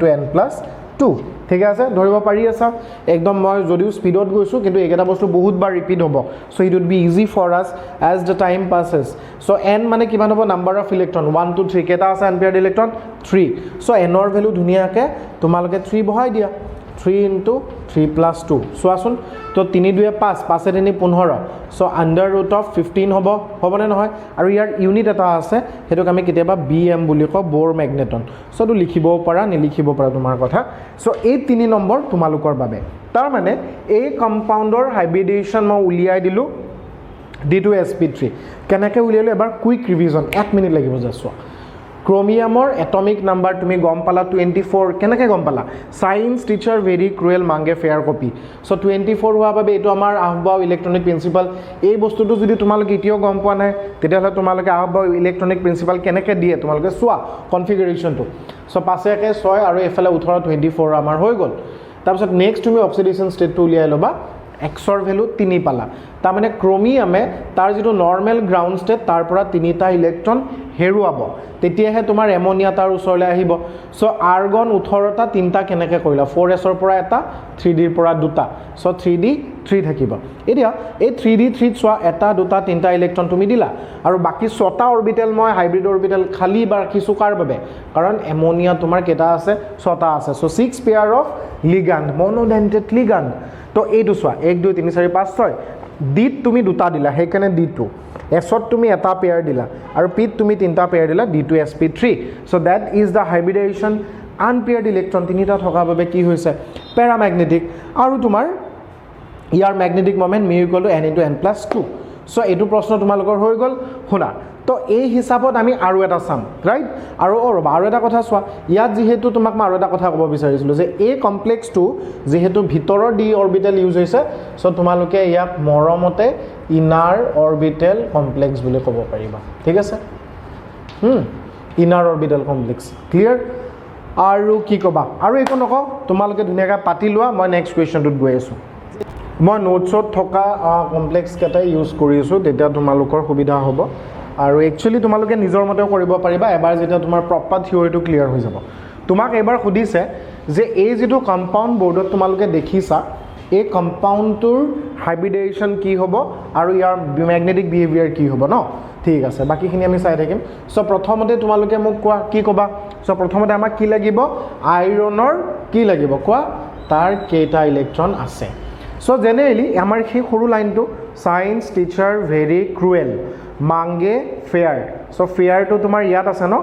× n + 2 ঠিক আছে ধৰিব পাৰি আছে একদম মই যদিও স্পিডত গৈছো কিন্তু একেটা বস্তু বহুত বাৰ ৰিপিট হ'ব so it would be easy for us as the time passes so n মানে কিমান হ'ব নাম্বাৰ অফ ইলেক্ট্ৰন 1 2 3 কেটা আছে আনপেয়াৰ্ড ইলেক্ট্ৰন 3 সো n ৰ ভ্যালু ধুনিয়াকে তোমালকে 3 বহাই দিয়া 3 * 3 + 2 সোয়াসুন তো 3 2 5 5 3 15 সো (15) হবনে নহয় আৰু ইয়াৰ ইউনিট এটা আছে হেতুক আমি কেতিয়াবা bm বুলি কও বোৰ ম্যাগনেটন সো তো লিখিব পাৰা নিলিখিব পাৰা তোমাৰ কথা সো এই 3 নম্বৰ তোমালোকৰ বাবে তাৰ মানে এই কম্পাউণ্ডৰ হাইব্ৰিডেশন মই উলিয়াই দিলো D2sp3 কেনেকৈ উলিয়ালো এবাৰ কুইক ৰিভিজন 1 মিনিট লাগিব যাছো ক্ৰোমিয়ামৰ এটমিক নাম্বাৰ তুমি গম পালা 24 কেনেকৈ গম পালা সায়েন্স টিচাৰ ভেৰি ক্ৰুয়েল মাংগে ফেয়াৰ কপি সো 24 হোৱা বাবে এটো আমাৰ আহবাও ইলেক্ট্ৰনিক প্ৰিন্সিপাল এই বস্তুটো যদি তোমালোকে ইটিও গম পোৱা নাই তেতিয়াহলে তোমালোকে আহবাও ইলেক্ট্ৰনিক প্ৰিন্সিপাল কেনেকৈ দিয়ে তোমালোকে সোৱা কনফিগাৰেশনটো সো পাছে একে 6 আৰু এফালে 18 24 আমাৰ হৈ গল তাৰ পিছত নেক্সট তুমি অক্সিডেশন ষ্টেটটো উলিয়াই লবা xৰ ভ্যালু 3 পালা তাৰ মানে ক্ৰোমিয়ামে তাৰ যেটো নৰমাল গ্ৰাউন্ড ষ্টেট তাৰ পৰা 3টা ইলেক্ট্ৰন হেৰুৱাব তেতিয়াহে তোমাৰ এমোনিয়া তাৰ ওচৰলৈ আহিব সো আৰ্গন 18টা 3টা কেনেকৈ কৰিলা 4s ৰ পৰা এটা 3d ৰ পৰা দুটা সো 3d 3 থাকিব এতিয়া এই 3d 3 চোৱা এটা দুটা 3টা ইলেক্ট্ৰন তুমি দিলা আৰু বাকি 6টা অৰবিটেল মই হাইব্ৰিড অৰবিটেল খালি বা ৰাখিছো কাৰ বাবে কাৰণ এমোনিয়া তোমাৰ কেটা আছে 6টা আছে so 6 pair of ligand monodentate ligand তো এইটো চোৱা 1 2 3 4 5 6 ডিত তুমি দুটা দিলা হেকানে d2 এছত তুমি এটা পেয়াৰ দিলা আৰু পিত তুমি তিনটা পেয়াৰ দিলা D2sp3 so that is the hybridisation unpaired electron তিনিটা থকা বাবে কি হৈছে প্যাৰাম্যাগনেটিক আৰু তোমাৰ ইয়াৰ magnetic moment μ = n × n + 2 so এটো প্ৰশ্ন তোমালোকৰ হৈ গল শুনা তো এই হিসাবত আমি আৰু এটা চাম ৰাইট আৰু এটা কথা চোৱা ইয়াত যেহেতু তোমাক মই আৰু এটা কথা ক'ব বিচাৰিছিলো যে এই কমপ্লেক্সটো যেহেতু ভিতৰৰ ডি অৰবিটেল ইউজ হৈছে সো তোমালোকে ইয়াক মৰমতে ইনাৰ অৰবিটেল কমপ্লেক্স বুলি ক'ব পাৰিবা ঠিক আছে ইনাৰ অৰবিটেল কমপ্লেক্স ক্লিয়াৰ আৰু কি ক'বা আৰু একো নকওঁ তোমালোকে ধুনীয়াকৈ পাতি লোৱা মই নেক্সট কুৱেশ্যনটোত গৈ আছো মই নোটছত থকা কমপ্লেক্স কেটা ইউজ কৰিছো তেতিয়া তোমালোকৰ সুবিধা হ'ব আৰু একচুয়ালি তোমালোকে নিজৰ মতে কৰিব পাৰিবা এবাৰ যেতিয়া তোমাৰ প্ৰপাৰ থিওৰিটো ক্লিয়াৰ হৈ যাব তোমাক এবাৰ খুদিছে যে এই যেটো কম্পাউণ্ড বোৰ্ডত তোমালোকে দেখিছা এই কম্পাউণ্ডটোৰ হাইব্ৰিডেশন কি হ'ব আৰু ইয়াৰ ম্যাগনেটিক বিহেভিয়াৰ কি হ'ব ন ঠিক আছে বাকিখিনি আমি চাই থাকিম সো প্ৰথমতে তোমালোকে মোক কোৱা কি ক'বা সো প্ৰথমতে আমাক কি লাগিব আইৰণৰ কি লাগিব কোৱা তাৰ কেটা ইলেক্ট্ৰন আছে সো জেনেৰেলি আমাৰ সেই সৰু লাইনটো সায়েন্স টিচাৰ ভেৰি ক্ৰুয়েল মাংগে ফেয়াৰ সো ফেয়াৰটো তোমাৰ ইয়াত আছে ন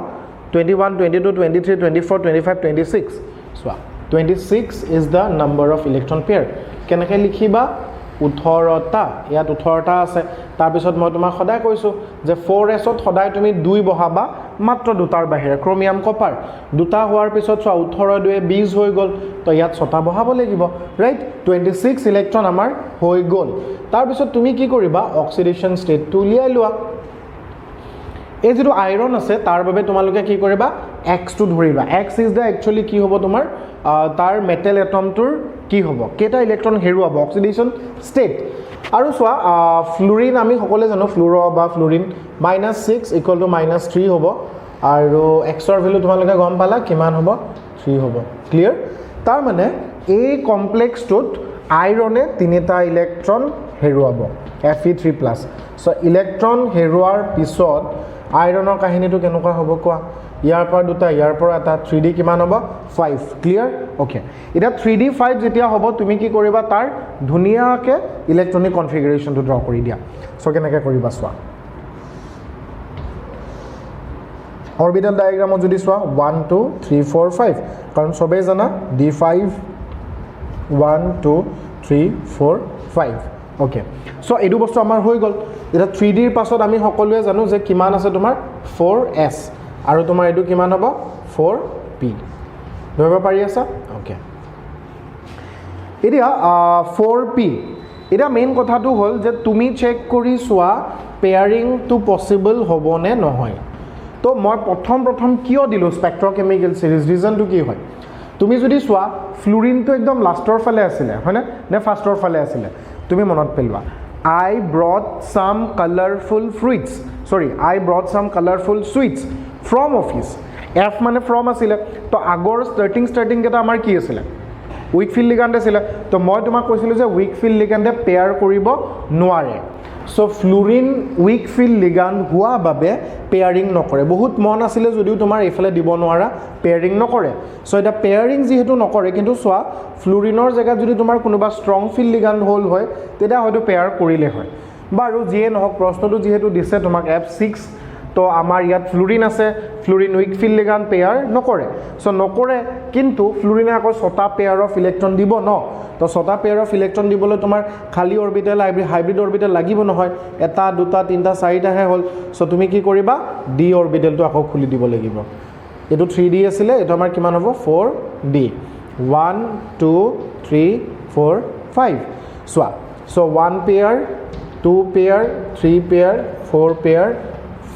21 22 23 24 25 26 so 26 is the number of electron pair কেনেকৈ লিখিবা 18টা ইয়াত 18টা আছে তাৰপিছত মই তোমাক সদায় কৈছো যে 4s ত সদায় তুমি 2 বহাবা মাত্ৰ দুটাৰ বাহিৰে ক্ৰোমিয়াম কপাৰ দুটা হোৱাৰ পিছত 18 2 20 হৈ গল তো ইয়াত 6টা বহাব লাগিব ৰাইট 26 ইলেক্ট্ৰন আমাৰ হৈ গল তাৰপিছত তুমি কি কৰিবা অক্সিডেশন ষ্টেটটো উলিয়াই লোৱা এই যেটো আইৰন আছে তাৰ বাবে তোমালোকে কি কৰিবা x টো ধৰিবা x ইজ দা একচুয়ালি কি হ'ব তোমাৰ তাৰ মেটেল এটমটোৰ কি হ'ব কেটা ইলেক্ট্ৰন হেৰুৱাব অক্সিডেশন ষ্টেট আৰু সোৱা ফ্লুৰিন আমি সকলে জানো ফ্লুৰো বা ফ্লুৰিন -6 = -3 হ'ব আৰু x ৰ ভ্যালু তোমালোকে গম পালা কিমান হ'ব 3 হ'ব ক্লিয়াৰ তাৰ মানে এই কমপ্লেক্সটোত আইৰনে তিনিটা ইলেক্ট্ৰন হেৰুৱাব Fe3+ সো ইলেক্ট্ৰন হেৰুৱাৰ পিছত আইৰণৰ কাহিনীটো কেনেকুৱা হ'ব কোৱা ইয়াৰ পৰা দুটা ইয়াৰ পৰা এটা 3D কিমান হ'ব 5 ক্লিয়াৰ ওকে এটা 3D 5 যেতিয়া হ'ব তুমি কি কৰিবা তাৰ ধুনিয়াকে ইলেক্ট্ৰনিক কনফিগাৰেশনটো ড্ৰ কৰি দিয়া সো কেনেকৈ কৰিবা চোৱা অৰবিটেল ডায়াগ্ৰামত যদি চোৱা 1 2 3 4 5 কাৰণ সবে জানা d5 1 2 3 4 5 ওকে সো এডু বস্তু আমাৰ হৈ গল এটা 3D ৰ পাছত আমি সকলোৱে জানো যে কিমান আছে তোমাৰ 4s আৰু তোমাৰ এডু কিমান হ'ব 4p ধৰিব পাৰি আছা ওকে এতিয়া 4p এটা মেইন কথাটো হল যে তুমি চেক কৰি চোৱা পেয়াৰিং টু পসিবল হ'বনে নহয় তো মই প্ৰথম কিয় দিলো স্পেক্ট্ৰোকেমিক্যাল সিৰিজ ৰিজনটো কি হয় তুমি যদি চোৱা ফ্লুৰিনটো একদম লাষ্টৰ ফালে আছিল হয়নে নে ফাৰ্ষ্টৰ ফালে আছিল তুমি মনত পেলৱা I brought some colorful sweets from office f মানে from asile to agor starting keta amar ki asile weak field ligand asile to moi tomak koisilu je weak field ligand pair koribo noare so fluorine weak field ligand hua babe pairing nokore bahut mon asile jodiu tomar efale dibo noara pairing nokore so eta pairing jihetu nokore kintu soa fluorinor jaga jodi tomar konoba strong field ligand hol hoy teda hoyto pair korile hoy baru je নহক প্ৰশ্নটো যেহেতু দিছে তোমাক F6 তো আমাৰ ইয়াত ফ্লুৰিন আছে ফ্লুৰিন week field ligand pair নকৰে সো নকৰে কিন্তু ফ্লুৰিনে আকৌ 6টা পেয়াৰ অফ ইলেক্ট্ৰন দিব ন তো 6টা পেয়াৰ অফ ইলেক্ট্ৰন দিবলৈ তোমাৰ খালি অৰবিটেল হাইব্ৰিড অৰবিটেল লাগিব নহয় এটা দুটা তিনটা চাৰিটা হে হল সো তুমি কি কৰিবা ডি অৰবিটেলটো আকৌ খুলি দিব লাগিব এটো 3D আছিল এটো আমাৰ কিমান হ'ব 4D 1 2 3 4 5 so 1 pair 2 pair 3 pair 4 pair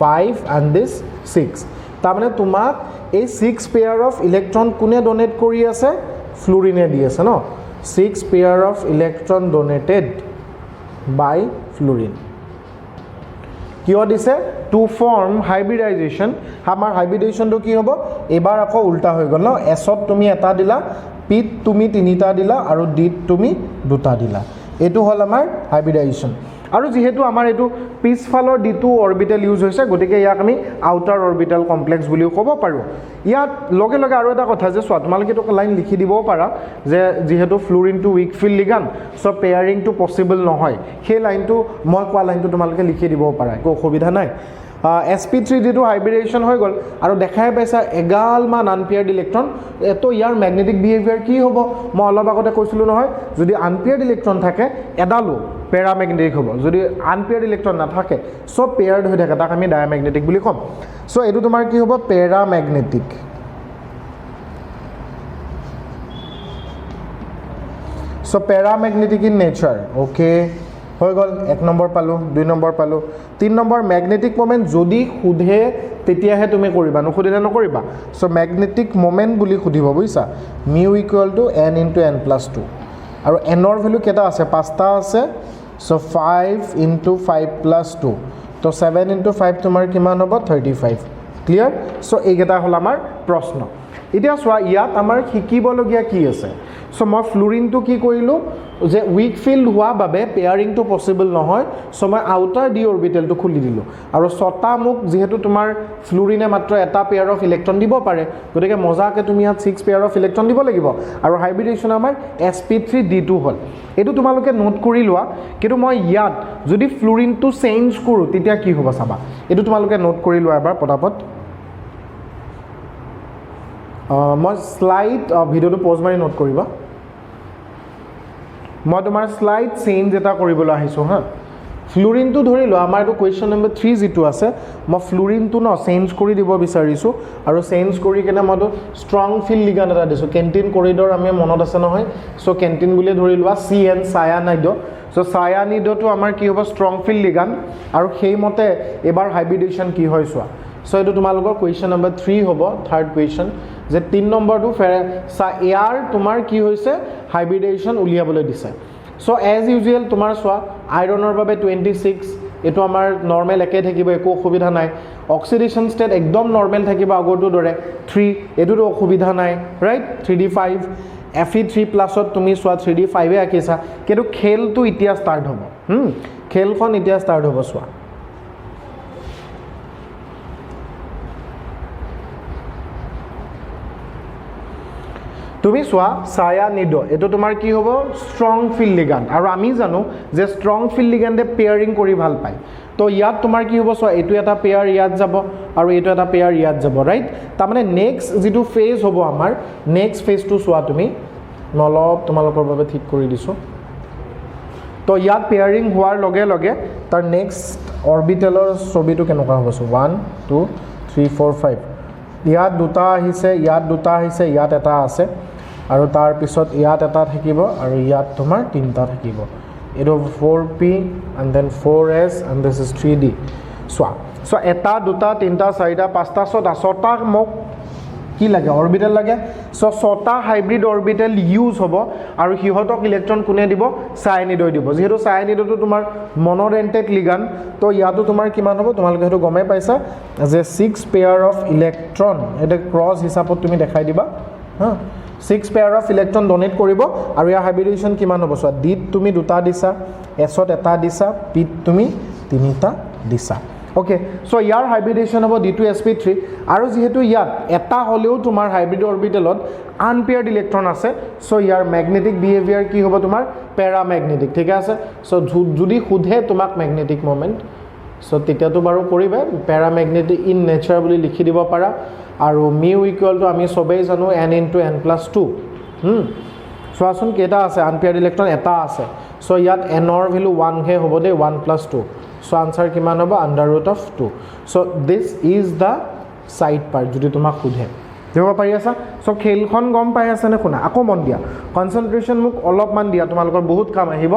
5 and this 6 তামানে তোমাক এই 6 pair of electron কোনে ডোনেট কৰি আছে ফ্লুৰিনে দি আছে ন 6 pair of electron donated by fluorine কিয় দিছে to form hybridization আমাৰ হাইব্ৰিডেশনটো কি হ'ব এবাৰ আকৌ উল্টা হৈ গল ন s ত তুমি এটা দিলা p ত তুমি তিনিটা দিলা আৰু d ত তুমি দুটা দিলা এটো হল আমাৰ হাইব্ৰিডাইজেশন আৰু যেহেতু আমাৰ এটো পিছফালৰ d2 অৰবিটেল ইউজ হৈছে গতিকে ইয়াক আমি আউটাৰ অৰবিটেল কমপ্লেক্স বুলিও ক'ব পাৰো ইয়াত লগে লগে আৰু এটা কথা যে সোৱা তোমালোকে তো লাইন লিখি দিবও পাৰা যে যেহেতু fluorine to weak field ligand so pairing to possible নহয় সেই লাইনটো মই কোৱা লাইনটো তোমালোকে লিখি দিবও পাৰা একো অসুবিধা নাই sp3 যেটো হাইব্ৰিডেশন হৈ গল আৰু দেখাই পাইছা এগাল মান আনপেয়াৰ্ড ইলেক্ট্ৰন এটো ইয়াৰ ম্যাগনেটিক বিহেভিয়াৰ কি হ'ব মই অলপ আগতে কৈছিলো নহয় যদি আনপেয়াৰ্ড ইলেক্ট্ৰন থাকে এডালো প্যাৰামেগনেটিক হ'ব যদি আনপেয়াৰ্ড ইলেক্ট্ৰন নাথাকে সব পেয়াৰ্ড হৈ থাকে তাক আমি ডায়ামেগনেটিক বুলি কম সো এটো তোমাৰ কি হ'ব প্যাৰামেগনেটিক সো প্যাৰামেগনেটিক ইন নেচাৰ ওকে হৈ গল 1 নম্বৰ পালো 2 নম্বৰ পালো 3 নম্বৰ ম্যাগনেটিক মোমেন্ট যদি খুধে তেতিয়াহে তুমি কৰিবা নখুদিলে নকৰিবা সো ম্যাগনেটিক মোমেন্ট বুলি খুদিব বুইছা mu = n * n+2 আৰু n ৰ ভ্যালু কেটা আছে পাঁচটা আছে সো 5 * 5 + 2 তো 7 * 5 তোমাৰ কিমান হ'ব 35 ক্লিয়াৰ সো এইকেটা হল আমাৰ প্ৰশ্ন এতিয়া সোৱা ইয়াত আমাৰ শিকিবলগীয়া কি আছে সো মই ফ্লুৰিনটো কি কৰিলো যে উইক ফিল্ড হোৱা বাবে পেয়াৰিং টু পসিবল নহয় সো মই আউটাৰ ডি অৰবিটেলটো খুলি দিলো আৰু ছটা মুক যেহেতু তোমাৰ ফ্লুৰিনে মাত্ৰ এটা পেয়াৰ অফ ইলেক্ট্ৰন দিব পাৰে গতিকে মজাকে তুমি ইয়াত 6 পেয়াৰ অফ ইলেক্ট্ৰন দিব লাগিব আৰু হাইব্ৰিডেশন আমাৰ sp3d2 হল এটো তোমালোকে নোট কৰি লোৱা কিন্তু মই ইয়াত যদি ফ্লুৰিনটো চেঞ্জ কৰো তেতিয়া কি হ'ব চাবা এটো তোমালোকে নোট কৰি লোৱা এবাৰ পটাপট মই স্লাইড ভিডিওটো পজ মাৰি নোট কৰিবা মই তোমাৰ স্লাইড চেঞ্জ এটা কৰিবলৈ আহিছোঁ হা ফ্লুৰিনটো ধৰি লোৱা আমাৰ এইটো কুৱেশ্যন নম্বৰ 3 যিটো আছে মই ফ্লুৰিনটো ন চেঞ্জ কৰি দিব বিচাৰিছোঁ আৰু চেঞ্জ কৰি কেনে মইতো ষ্ট্ৰং ফিল লিগান এটা দিছোঁ কেণ্টিন কৰিডৰ আমি মনত আছে নহয় চ' কেণ্টিন বুলি ধৰি লোৱা CN চায়ানাইড চ' চায়ানিডটো আমাৰ কি হ'ব ষ্ট্ৰং ফিল লিগান আৰু সেইমতে এবাৰ হাইব্ৰিডেশ্যন কি হয় চোৱা চ' এইটো তোমালোকৰ কুৱেশ্যন নম্বৰ 3 হ'ব থাৰ্ড কুৱেশ্যন যে 3 নম্বৰটো এয়াৰ তোমাৰ কি হৈছে হাইব্ৰিডেশ্যন উলিয়াবলৈ দিছে চ' এজ ইউজুৱেল তোমাৰ চোৱা আইৰণৰ বাবে 26 এইটো আমাৰ নৰ্মেল একে থাকিব একো অসুবিধা নাই অক্সিডেশ্যন ষ্টেট একদম নৰ্মেল থাকিব আগৰটোৰ দৰে 3 এইটোতো অসুবিধা নাই ৰাইট 3d5 Fe3+ তুমি চোৱা 3d5 আঁকিছা কিন্তু খেলটো এতিয়া ষ্টাৰ্ট হ'ব খেলখন এতিয়া ষ্টাৰ্ট হ'ব চোৱা তুমি চোৱা চায়ানিড এটো তোমাৰ কি হ'ব ষ্ট্ৰং ফিল লিগান আৰু আমি জানো যে ষ্ট্ৰং ফিল লিগানে পেয়াৰিং কৰি ভাল পায় তো ইয়াত তোমাৰ কি হ'ব চোৱা এইটো এটা পেয়াৰ ইয়াত যাব আৰু এইটো এটা পেয়াৰ ইয়াত যাব ৰাইট তাৰ মানে নেক্সট যেটো ফেজ হ'ব আমাৰ নেক্সট ফেজটো চোৱা তুমি নলব তোমালোকৰ বাবে ঠিক কৰি দিছো তো ইয়াত পেয়াৰিং হোৱাৰ লগে লগে তাৰ নেক্সট অৰবিটেলৰ ছবিটো কেনেকুৱা হ'ব চোৱা 1 2 3 4 5 ইয়াত দুটা আহিছে ইয়াত দুটা আহিছে ইয়াত এটা আছে আৰু তাৰ পিছত ইয়াত এটা থাকিব আৰু ইয়াত তোমাৰ তিনটা থাকিব এটো 4p and then 4s and this is 3d so এটা দুটা তিনটা চাৰিটা পাঁচটা ছটা মোক কি লাগে অৰবিটেল লাগে সো ছটা হাইব্ৰিড অৰবিটেল ইউজ হ'ব আৰু হিহতক ইলেক্ট্ৰন কোনে দিব সায়ানিড দিব যেহেতু সায়ানিডটো তোমাৰ মনোডেন্টেড লিগান তো ইয়াতো তোমাৰ কিমান হ'ব তোমালোকে হেতু গমে পাইছা যে 6 পেয়াৰ অফ ইলেক্ট্ৰন এটা ক্ৰস হিচাপত তুমি দেখাই দিবা হা 6 পেয়াৰ অফ ইলেক্ট্ৰন ডোনেট কৰিব আৰু ইয়াৰ হাইব্ৰিডেশ্যন কিমান হ'ব চোৱা ডিত তুমি দুটা দিছা এছত এটা দিছা পিত তুমি তিনিটা দিছা ওকে সো ইয়াৰ হাইব্ৰিডেশ্যন হ'ব d2sp3 আৰু যেহেতু ইয়াত এটা হলেও তোমাৰ হাইব্ৰিড অৰবিটেলত আনপেয়াৰ্ড ইলেক্ট্ৰন আছে সো ইয়াৰ ম্যাগনেটিক বিহেভিয়াৰ কি হ'ব তোমাৰ প্যাৰাম্যাগনেটিক ঠিক আছে সো যদি খুধে তোমাক ম্যাগনেটিক মোমেন্ট সো তেতিয়াতো বাৰু কৰিবা প্যাৰাম্যাগনেটিক ইন নেচাৰ বুলি লিখি দিব পাৰা আৰু মিউ ইকুৱেল টু আমি সবেই জানো n * n+2 সোৱাচোন কেটা আছে আনপেয়াৰ্ড ইলেক্ট্ৰন এটা আছে সো ইয়াত n ৰ ভ্যালু 1 হে হ'ব দে 1+2 so answer কিমান হ'ব √2 so this is the side part যদি তোমাক খুধে দেব পাৰি আছা সো খেলখন গম পাই আছে নে শুনা আকৌ মন দিয়া কনসেন্ট্ৰেচন মোক অলপমান দিয়া তোমালোকৰ বহুত কাম আহিব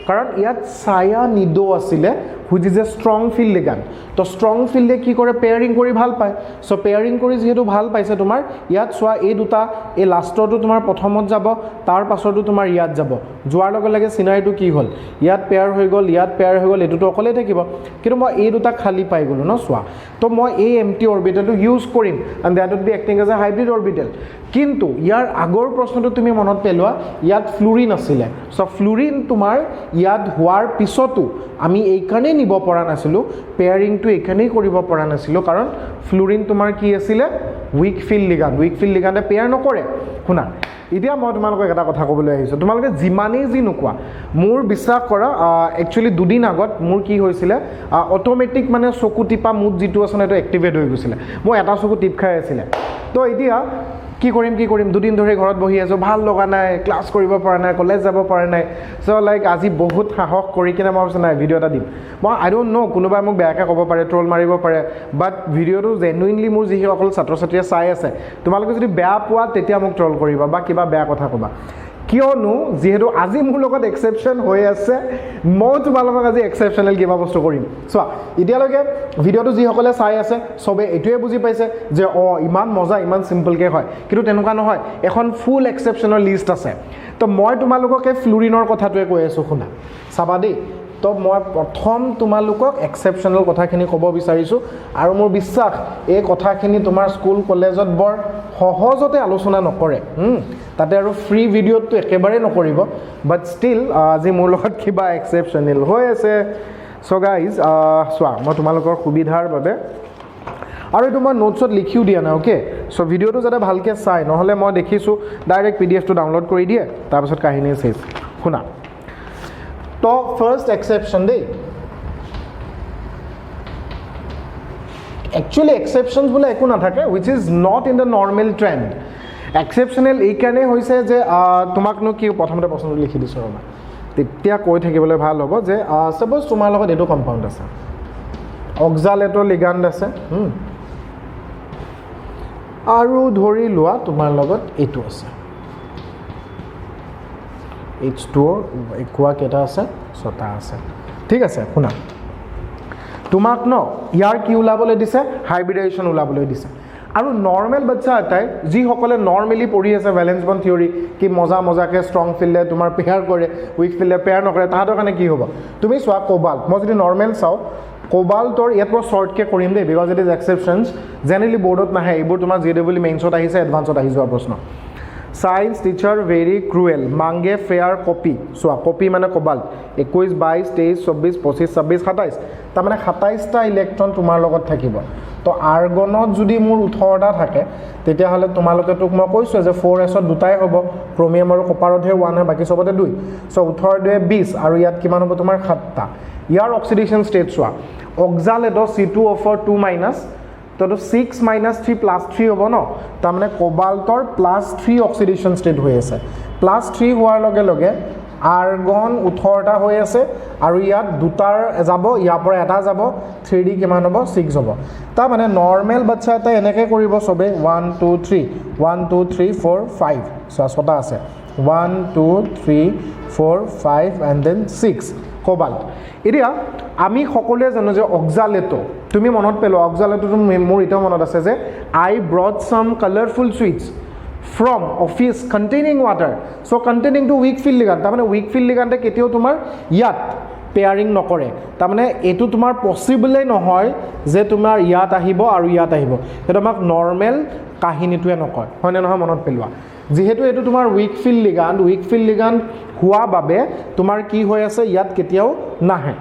কাৰণ ইয়াত সায়ানিড আছিলে which is a strong field ligand তো strong field কি কৰে পেয়াৰিং কৰি ভাল পায় সো পেয়াৰিং কৰি যেহেতু ভাল পাইছে তোমাৰ ইয়াত সোৱা এই দুটা এই লাষ্টৰটো তোমাৰ প্ৰথমত যাব তাৰ পাছৰটো তোমাৰ ইয়াত যাব যোৱাৰ লগে লগে সিনাৰিটো কি হ'ল ইয়াত পেয়াৰ হৈ গ'ল ইয়াত পেয়াৰ হৈ গ'ল এটোটো অকলে থাকিব কিন্তু মই এই দুটা খালি পাই গলো ন সোৱা তো মই এই এম্পটি অৰবিটেলটো ইউজ কৰিম and that would be acting as a hybrid orbital কিন্তু ইয়াৰ আগৰ প্ৰশ্নটো তুমি মনত পেলোৱা ইয়াত ফ্লুৰিন আছিল সো ফ্লুৰিন তোমাৰ ইয়াত হোৱাৰ পিছতো আমি এই কাৰণে নিব পৰা নাছিলো পেয়াৰিংটো এখানেই কৰিব পৰা নাছিলো কাৰণ ফ্লুৰিন তোমাৰ কি আছিল উইক ফিল্ড লিগানে পেয়াৰ নকৰে শুনা এতিয়া মই তোমালোকক এটা কথা ক'বলৈ আহিছো তোমালোকে জিমানেই জি নকোৱা মোৰ বিশ্বাস কৰা একচুয়ালি দুদিন আগত মোৰ কি হৈছিল অটোমেটিক মানে চকু টিপা মুড যেটো আছে এটা এক্টিভেট হৈ গৈছিল মই এটা চকু টিপ খাই আছিল তো এতিয়া কি কৰিম দুদিন ধৰি ঘৰত বহি আছো ভাল লগা নাই ক্লাস কৰিব পৰা নাই কলেজ যাব পৰা নাই সো লাইক আজি বহুত সাহস কৰি কিনে মই ভাবিছো নাই ভিডিও এটা দিম মই আই ডোন্ট নো কোনোবাই মোক বেয়াকে ক'ব পাৰে ট্ৰল মাৰিব পাৰে বাট ভিডিওটো জেনুইনলি মোৰ যি অকল ছাত্ৰ-ছাত্ৰীয়ে চাই আছে তোমালোকে যদি বেয়া পোৱা তেতিয়া মোক ট্ৰল কৰিবা বা কিবা বেয়া কথা ক'বা কিয়নো যেহেতু আজি মোৰ লগত এক্সেপশন হৈ আছে মই তোমালোকক আজি এক্সেপশনাল কিবা বস্তু কৰিম সো ইতিয়ালৈকে ভিডিওটো যি সকলে চাই আছে সবে এটোৱে বুজি পাইছে যে ইমান মজা ইমান সিম্পল কে হয় কিন্তু তেনেকুৱা নহয় এখন ফুল এক্সেপশনাল লিষ্ট আছে তো মই তোমালোকক ফ্লুৰিনৰ কথাটোৱে কৈ আছো শুনা চাবা দেই তো মই প্ৰথম তোমালোকক এক্সেপশনাল কথাখিনি ক'ব বিচাৰিছো আৰু মোৰ বিশ্বাস এই কথাখিনি তোমাৰ স্কুল কলেজত বৰ সহজতে আলোচনা নকৰে তাতে আৰু ফ্ৰী ভিডিওটো একেবাৰে নকৰিব বাট ষ্টিল আজি মোৰ লগত কিবা এক্সেপশনাল হৈ আছে সো গাইজ সোৱা মই তোমালোকৰ সুবিধাৰ বাবে আৰু এটো মই নোটছত লিখিও দিয়া না ওকে সো ভিডিওটো যাতে ভালকে চাই নহলে মই দেখিছো ডাইৰেক্ট পিডিএফটো ডাউনলোড কৰি দিয়ে তাৰ পিছত কাহিনী শেষ শুনা তো ফার্স্ট এক্সেপশন দে actually exceptions বলে একো না থাকে which is not in the normal trend exceptional এই কারণে হইছে যে তোমাক নো কি প্রথমতে প্রশ্নটো লিখি দিছো ৰবা তেতিয়া কৈ থাকিবলৈ ভাল হ'ব যে সাপোজ তোমাৰ লগত এইটো কম্পাউণ্ড আছে অক্সালেটৰ লিগাণ্ড আছে আৰু ধৰি লোৱা তোমাৰ লগত এইটো আছে H2O একোৱা কেইটা আছে 6টা আছে ঠিক আছে শুনা তোমাক ন ইয়াৰ কি ওলাবলৈ দিছে হাইব্ৰিডেশ্যন ওলাবলৈ দিছে আৰু নৰ্মেল বাচ্চা এটাই যিসকলে নৰ্মেলি পঢ়ি আছে ভেলেন্স বন্ড থিওৰি কি মজাকে ষ্ট্ৰং ফিল্ডে তোমাৰ পেয়াৰ কৰে উইক ফিল্ডে পেয়াৰ নকৰে তাহাঁতৰ কাৰণে কি হ'ব তুমি চোৱা কোবাল্ট মই যদি নৰ্মেল চাওঁ কোবাল্টৰ ইয়াত মই শ্বৰ্টকে কৰিম দেই because it is exceptions generally বৰ্ডত নাহে এইবোৰ তোমাৰ JEE মেইনছত আহিছে এডভান্সত আহি যোৱা প্ৰশ্ন Science teacher very cruel. Mange fair copy. So copy মানে কোবাল্ট 21 22 23 24 25 26 27 তাৰ মানে 27টা ইলেক্ট্ৰন তোমাৰ লগত থাকিব তো আৰ্গনত যদি মোৰ 18টা থাকে তেতিয়া হলে তোমালোকে তোক মই কৈছো যে 4s ত দুটাই হ'ব ক্ৰোমিয়াম আৰু কপাৰতহে 1 হয় বাকি সবতে 2 সো 18 2 20 আৰু ইয়াত কিমান হ'ব তোমাৰ 7টা ইয়াৰ অক্সিডেশন ষ্টেট চোৱা অক্সালেটৰ C2O4 2- তো 6 - 3 + 3 হ'ব ন তাৰ মানে কোবাল্টৰ +3 অক্সিডেশন ষ্টেট হৈ আছে +3 হোৱাৰ লগে লগে আৰ্গন 18টা হৈ আছে আৰু ইয়াত দুটাৰ যাব ইয়াৰ পৰা এটা যাব 3d কিমান হ'ব 6 হ'ব তাৰ মানে নৰ্মেল বাচ্চা এটা এনেকৈ কৰিব সবে 1 2 3 1 2 3 4 5 ছটা আছে 1 2 3 4 5 and then 6 কোবাল্ট এতিয়া আমি সকলোৱে জানো যে অক্সালেটো তুমি মনত পেলো অক্সালেটো মোৰ এটা মনত আছে যে I brought some colorful sweets from office containing water so containing to weak field ligand তাৰ মানে weak field ligandে কেতিয়াও তোমাৰ ইয়াত পেয়াৰিং নকৰে তাৰ মানে এটো তোমাৰ পসিবলে নহয় যে তোমাৰ ইয়াত আহিব আৰু ইয়াত আহিব এটা আমাক নৰমাল কাহিনীটোৱে নকয় হয়নে নহয় মনত পেলোৱা যেহেতু এটো তোমাৰ weak field ligand হোৱা বাবে তোমাৰ কি হৈ আছে ইয়াত কেতিয়াও নাহে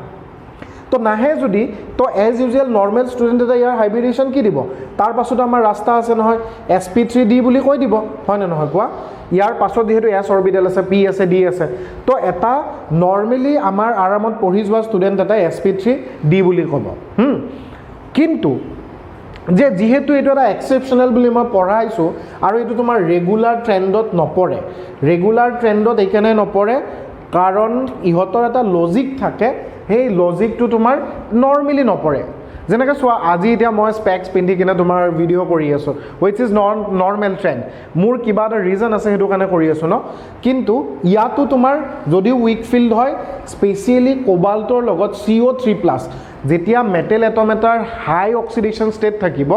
তো নাহে যদি তো এজ ইউজুৱেল নৰ্মেল ষ্টুডেণ্ট এটা ইয়াৰ হাইব্ৰিডেশ্যন কি দিব তাৰ পাছত আমাৰ ৰাস্তা আছে নহয় sp3d বুলি কৈ দিব হয় না নহয় কোৱা ইয়াৰ পাছত যেহেতু s অৰবিটেল আছে p আছে d আছে তো এটা নৰ্মেলি আমাৰ আৰামত পঢ়ি যোৱা ষ্টুডেণ্ট এটা sp3d বুলি ক'ব কিন্তু যে যেহেতু এটো এটা এক্সেপশনাল বুলি মই পঢ়াইছো আৰু এটো তোমাৰ ৰেগুলাৰ ট্ৰেন্ডত নপৰে ৰেগুলাৰ ট্ৰেন্ডত এইকাৰণে নপৰে কাৰণ ইহতৰ এটা লজিক থাকে হেই লজিকটো তোমাৰ নৰমালি নপৰে যেনেকৈ চোৱা আজি এতিয়া মই স্পেক্স পিন্ধি কিনে তোমাৰ ভিডিঅ' কৰি আছো which is নৰ্মেল ট্ৰেন্ড মোৰ কিবা এটা ৰিজন আছে হেতু কাৰণে কৰি আছো ন কিন্তু ইয়াতো তোমাৰ যদি উইক ফিল্ড হয় স্পেশালি কোবাল্টৰ লগত CO3+ যেতিয়া মেটেল এটম এটাৰ হাই অক্সিডেশন ষ্টেট থাকিব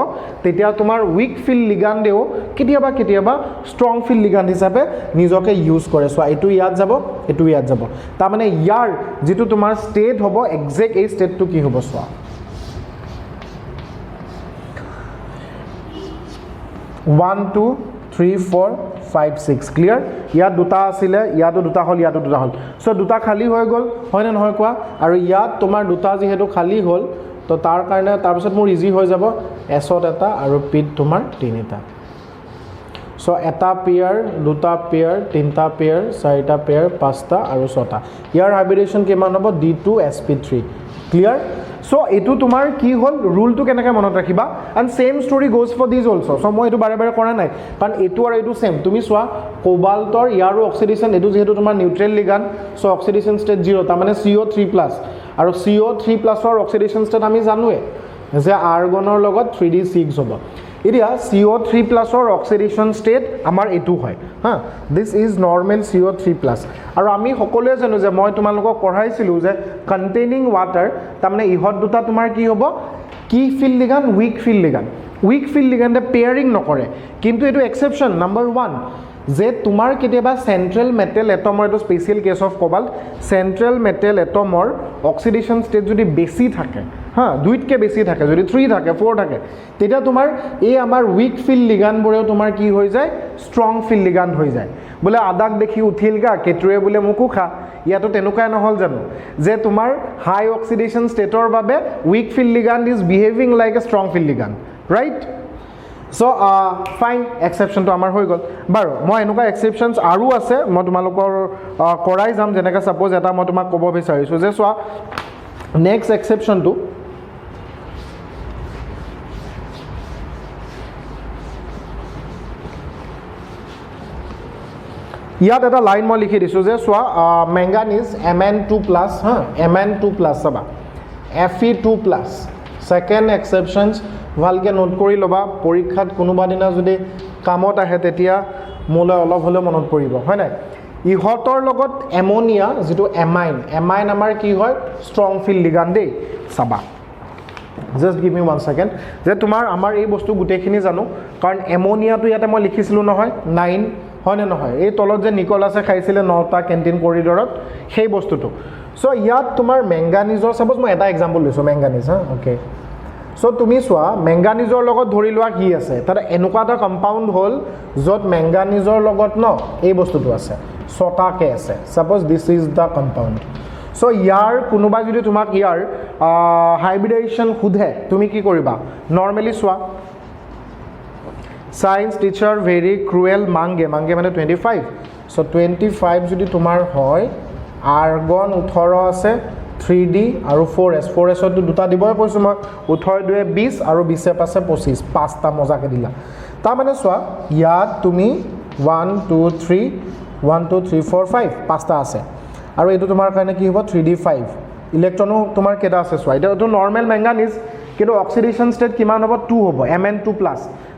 তেতিয়া তোমাৰ উইক ফিল্ড লিগান্ডেও কেতিয়াবা ষ্ট্ৰং ফিল্ড লিগান্ড হিচাপে নিজকে ইউজ কৰে সো এটো ইয়াত যাব এটো ইয়াত যাব তাৰ মানে ইয়াৰ যেটো তোমাৰ ষ্টেট হ'ব এক্সাক্ট এই ষ্টেটটো কি হ'ব সোৱা 1 2 3 4 5 6 ক্লিয়াৰ ইয়াত দুটা আছিলে ইয়াতো দুটা হল ইয়াতো দুটা হল সো দুটা খালি হৈ গল হয় না নহয় কোৱা আৰু ইয়াত তোমাৰ দুটা যেহেতু খালি হল তো তাৰ কাৰণে তাৰ পিছত মোৰ ইজি হৈ যাব এছত এটা আৰু পিত তোমাৰ তিনিটা সো এটা পেয়াৰ দুটা পেয়াৰ তিনটা পেয়াৰ চাৰিটা পেয়াৰ পাঁচটা আৰু ছটা ইয়াৰ হাইব্ৰিডেশ্যন কিমান হ'ব D2sp3 ক্লিয়াৰ সো এটো তোমাৰ কি হল ৰুলটো কেনেকৈ মনত ৰাখিবা and same story goes for these also so মই এটো বাৰে কৰা নাই কাৰণ এটো আৰু এটো সেম তুমি চোৱা কোবাল্টৰ ইয়াৰো অক্সিডেশন এটো যেহেতু তোমাৰ neutral ligand so oxidation state 0 তাৰ মানে CO3+ আৰু CO3+ ৰ অক্সিডেশন ষ্টেট আমি জানোৱে যে আৰ্গনৰ লগত 3d6 হ'ব এতিয়া CO3+ ৰ অক্সিডেশন ষ্টেট আমাৰ এটো হয় হা দিস ইজ নৰ্মেল CO3+ আৰু আমি সকলোৱে জানো যে মই তোমালোকক পঢ়াইছিলো যে কন্টেইনিং ওয়াটাৰ তাৰ মানে ইহত দুটা তোমাৰ কি হ'ব কি ফিল্ড লিগান্ড উইক ফিল্ড লিগান্ডে পেয়াৰিং নকৰে কিন্তু এটো এক্সেপশন নাম্বাৰ 1 যে তোমাৰ কেতিয়াবা সেন্ট্ৰেল মেটেল এটমৰ এটো special case of cobalt central metal এটমৰ অক্সিডেশন ষ্টেট যদি বেছি থাকে হ্যাঁ দুইতকে বেছি থাকে যদি 3 থাকে 4 থাকে তেতিয়া তোমাৰ এই আমাৰ উইক ফিল্ড লিগান্ড বৰেও তোমাৰ কি হৈ যায় ষ্ট্ৰং ফিল্ড লিগান্ড হৈ যায় বলে আদাক দেখি উঠিলগা কেটুৱে বলে মুকু খা ইয়াতো তেনুকাই নহল জানো যে তোমাৰ হাই অক্সিডেশন ষ্টেটৰ বাবে weak field ligand is behaving like a strong field ligand right so fine এক্সেপশনটো আমাৰ হৈ গল বাৰু মই এনেকুৱা এক্সেপশনছ আৰু আছে মই তোমালোকৰ কৰাই যাম যেনেকৈ সাপোজ এটা মই তোমাক ক'ব বিচাৰিছো যে চোৱা নেক্সট এক্সেপশনটো ইয়াত এটা লাইন মই লিখি দিছোঁ যে চোৱা মেংগানিজ Mn2+ হা Mn2+ চাবা Fe2+। সেকেন্ড এক্সেপশ্যনছ ভালকৈ নোট কৰি ল'বা, পৰীক্ষাত কোনোবা দিনা যদি কামত আহে তেতিয়া মোলৈ অলপ হ'লেও মনত পৰিব, হয় নাই? ইহঁতৰ লগত এমনিয়া যিটো এমাইন আমাৰ কি হয় ষ্ট্ৰং ফিল্ড লিগাণ্ড দেই। চাবা জাষ্ট গিভ মি 1 সেকেন্ড যে তোমাৰ আমাৰ এই বস্তু গোটেইখিনি জানো, কাৰণ এমনিয়াটো ইয়াতে মই লিখিছিলোঁ নহয় 9, হয়নে নহয়? এই তলত যে নিকলাছে খাইছিলে 9টা কেণ্টিন কৰিডৰত সেই বস্তুটো। চ' ইয়াত তোমাৰ মেংগানিজৰ ছাপ'জ মই এটা এক্সাম্পল লৈছোঁ মেংগানিজ হা অ'কে। চ' তুমি চোৱা মেংগানিজৰ লগত ধৰি লোৱা কি আছে, তাত এনেকুৱা এটা কম্পাউণ্ড হ'ল য'ত মেংগানিজৰ লগত ন এই বস্তুটো আছে 6টাকৈ আছে। Suppose this is the compound. So' ইয়াৰ কোনোবাই যদি তোমাক ইয়াৰ হাইব্ৰিডেশ্যন সোধে তুমি কি কৰিবা? নৰ্মেলি চোৱা science teacher very cruel Maange মানে 25। চ' 25 যদি তোমাৰ হয়, আৰ্গন 18 আছে, 3D আৰু 4s দুটা দিবই কৈছোঁ মই, 18 2 20 আৰু 20 পাছে 25, 5টা মজাকৈ দিলা। তাৰমানে চোৱা ইয়াত তুমি 1 2 3 4 5 5টা আছে, আৰু এইটো তোমাৰ কাৰণে কি হ'ব 3D5। ইলেক্ট্ৰনো তোমাৰ কেইটা আছে চোৱা, এতিয়া এইটো নৰ্মেল মেংগানিজ কিন্তু অক্সিডেশ্যন ষ্টেট কিমান হ'ব 2 হ'ব Mn2+,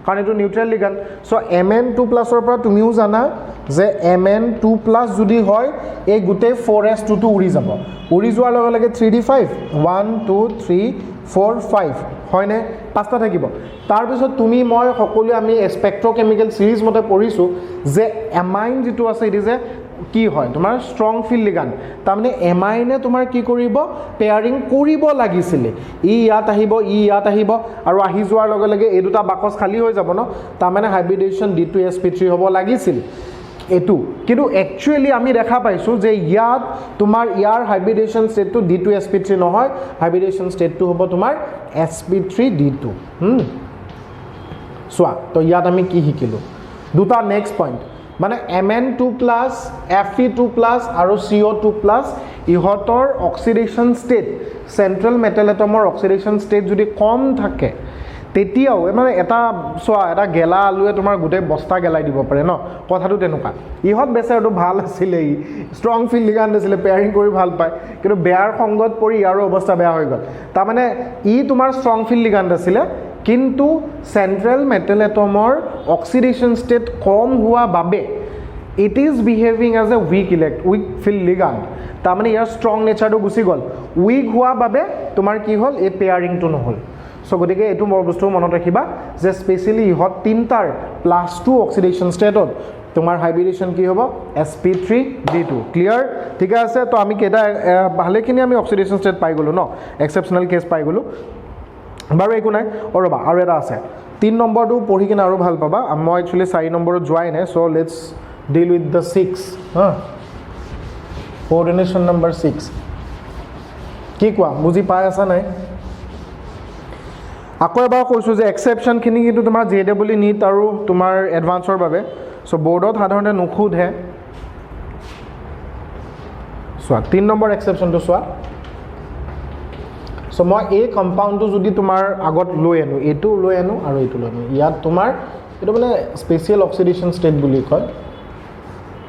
কাৰণ এইটো নিউট্ৰেল লিগাণ্ড। চ' Mn2+ৰ পৰা তুমিও জানা যে Mn2+ যদি হয় এই গোটেই 4s2টো উৰি যাব, উৰি যোৱাৰ লগে লগে 3D5 1 2 3 4 5 হয়নে? 5টা থাকিব। তাৰপিছত তুমি মই সকলোৱে আমি স্পেক্ট্ৰকেমিকেল চিৰিজ মতে পঢ়িছোঁ যে এমাইন যিটো আছে ইট ইজ এ কি হয় তোমাৰ ষ্ট্ৰং ফিল্ড লিগাণ্ড। তাৰমানে এমাইনে তোমাৰ কি কৰিব পেয়াৰিং কৰিব লাগিছিলে, ই ইয়াত আহিব আৰু আহি যোৱাৰ লগে লগে এই দুটা বাকচ খালী হৈ যাব ন, তাৰমানে হাইব্ৰিডেশ্যন D2sp3 হ'ব লাগিছিল এইটো। কিন্তু একচুৱেলি আমি দেখা পাইছোঁ যে ইয়াত তোমাৰ ইয়াৰ হাইব্ৰিডেশ্যন ষ্টেটটো D2sp3 নহয়, হাইব্ৰিডেশ্যন ষ্টেটটো হ'ব তোমাৰ sp3d2। চোৱা তো ইয়াত আমি কি শিকিলোঁ দুটা নেক্সট পইণ্ট, মানে Mn2+, Fe2+ আৰু CO2+, ইহঁতৰ অক্সিডেশ্যন ষ্টেট চেণ্ট্ৰেল মেটেল এটমৰ অক্সিডেশ্যন ষ্টেট যদি কম থাকে তেতিয়াও মানে এটা চোৱা এটা গেলা আলুৱে তোমাৰ গোটেই বস্তা গেলাই দিব পাৰে ন, কথাটো তেনেকুৱা। ইহঁত বেচেৰাটো ভাল আছিলে, ই ষ্ট্ৰং ফিল্ড লিগাণ্ড আছিলে, পেয়াৰিং কৰি ভাল পায়, কিন্তু বেয়াৰ সংগত পৰি ইয়াৰো অৱস্থা বেয়া হৈ গ'ল। তাৰমানে ই তোমাৰ ষ্ট্ৰং ফিল্ড লিগাণ্ড আছিলে, কিন্তু চেণ্ট্ৰেল মেটেল এটমৰ অক্সিডেশ্যন ষ্টেট কম হোৱা বাবে it is behaving as a weak field ligand. তাৰমানে ইয়াৰ ষ্ট্ৰং নেচাৰটো গুচি গ'ল, উইক হোৱা বাবে তোমাৰ কি হ'ল এই পেয়াৰিংটো নহ'ল। চ' গতিকে এইটো বস্তু মনত ৰাখিবা যে স্পেচিয়েলি ইহঁত 3টাৰ +2 অক্সিডেশ্যন ষ্টেটত তোমাৰ হাইব্ৰিডেশ্যন কি হ'ব sp3d2। ক্লিয়াৰ? ঠিকে আছে। তো আমি কেইটা ভালেখিনি আমি অক্সিডেশ্যন ষ্টেট পাই গ'লোঁ ন, এক্সেপশ্যনেল কেছ পাই গ'লোঁ বাৰু, একো নাই। ৰ'বা আৰু এটা আছে 3 নম্বৰটো পঢ়ি কিনে আৰু ভাল পাবা। মই একচুৱেলি 4 নম্বৰত যোৱাই নাই, চ' লেটছ ডিল উইথ দ্য 6 হা কোঅৰ্ডিনেশ্যন নম্বৰ 6। কি কোৱা, বুজি পাই আছা নাই? আকৌ এবাৰ কৈছোঁ যে এক্সেপশ্যনখিনি কিন্তু তোমাৰ JEE নীট আৰু তোমাৰ এডভান্সৰ বাবে। চ' বৰ্ডত সাধাৰণতে নোসোধে। চোৱা 3 নম্বৰ এক্সেপশ্যনটো চোৱা। চ' মই এই কম্পাউণ্ডটো যদি তোমাৰ আগত লৈ আনো, এইটো লৈ আনো আৰু এইটো লৈ আনো, ইয়াত তোমাৰ এইটো মানে স্পেচিয়েল অক্সিডেশ্যন ষ্টেট বুলি কয়,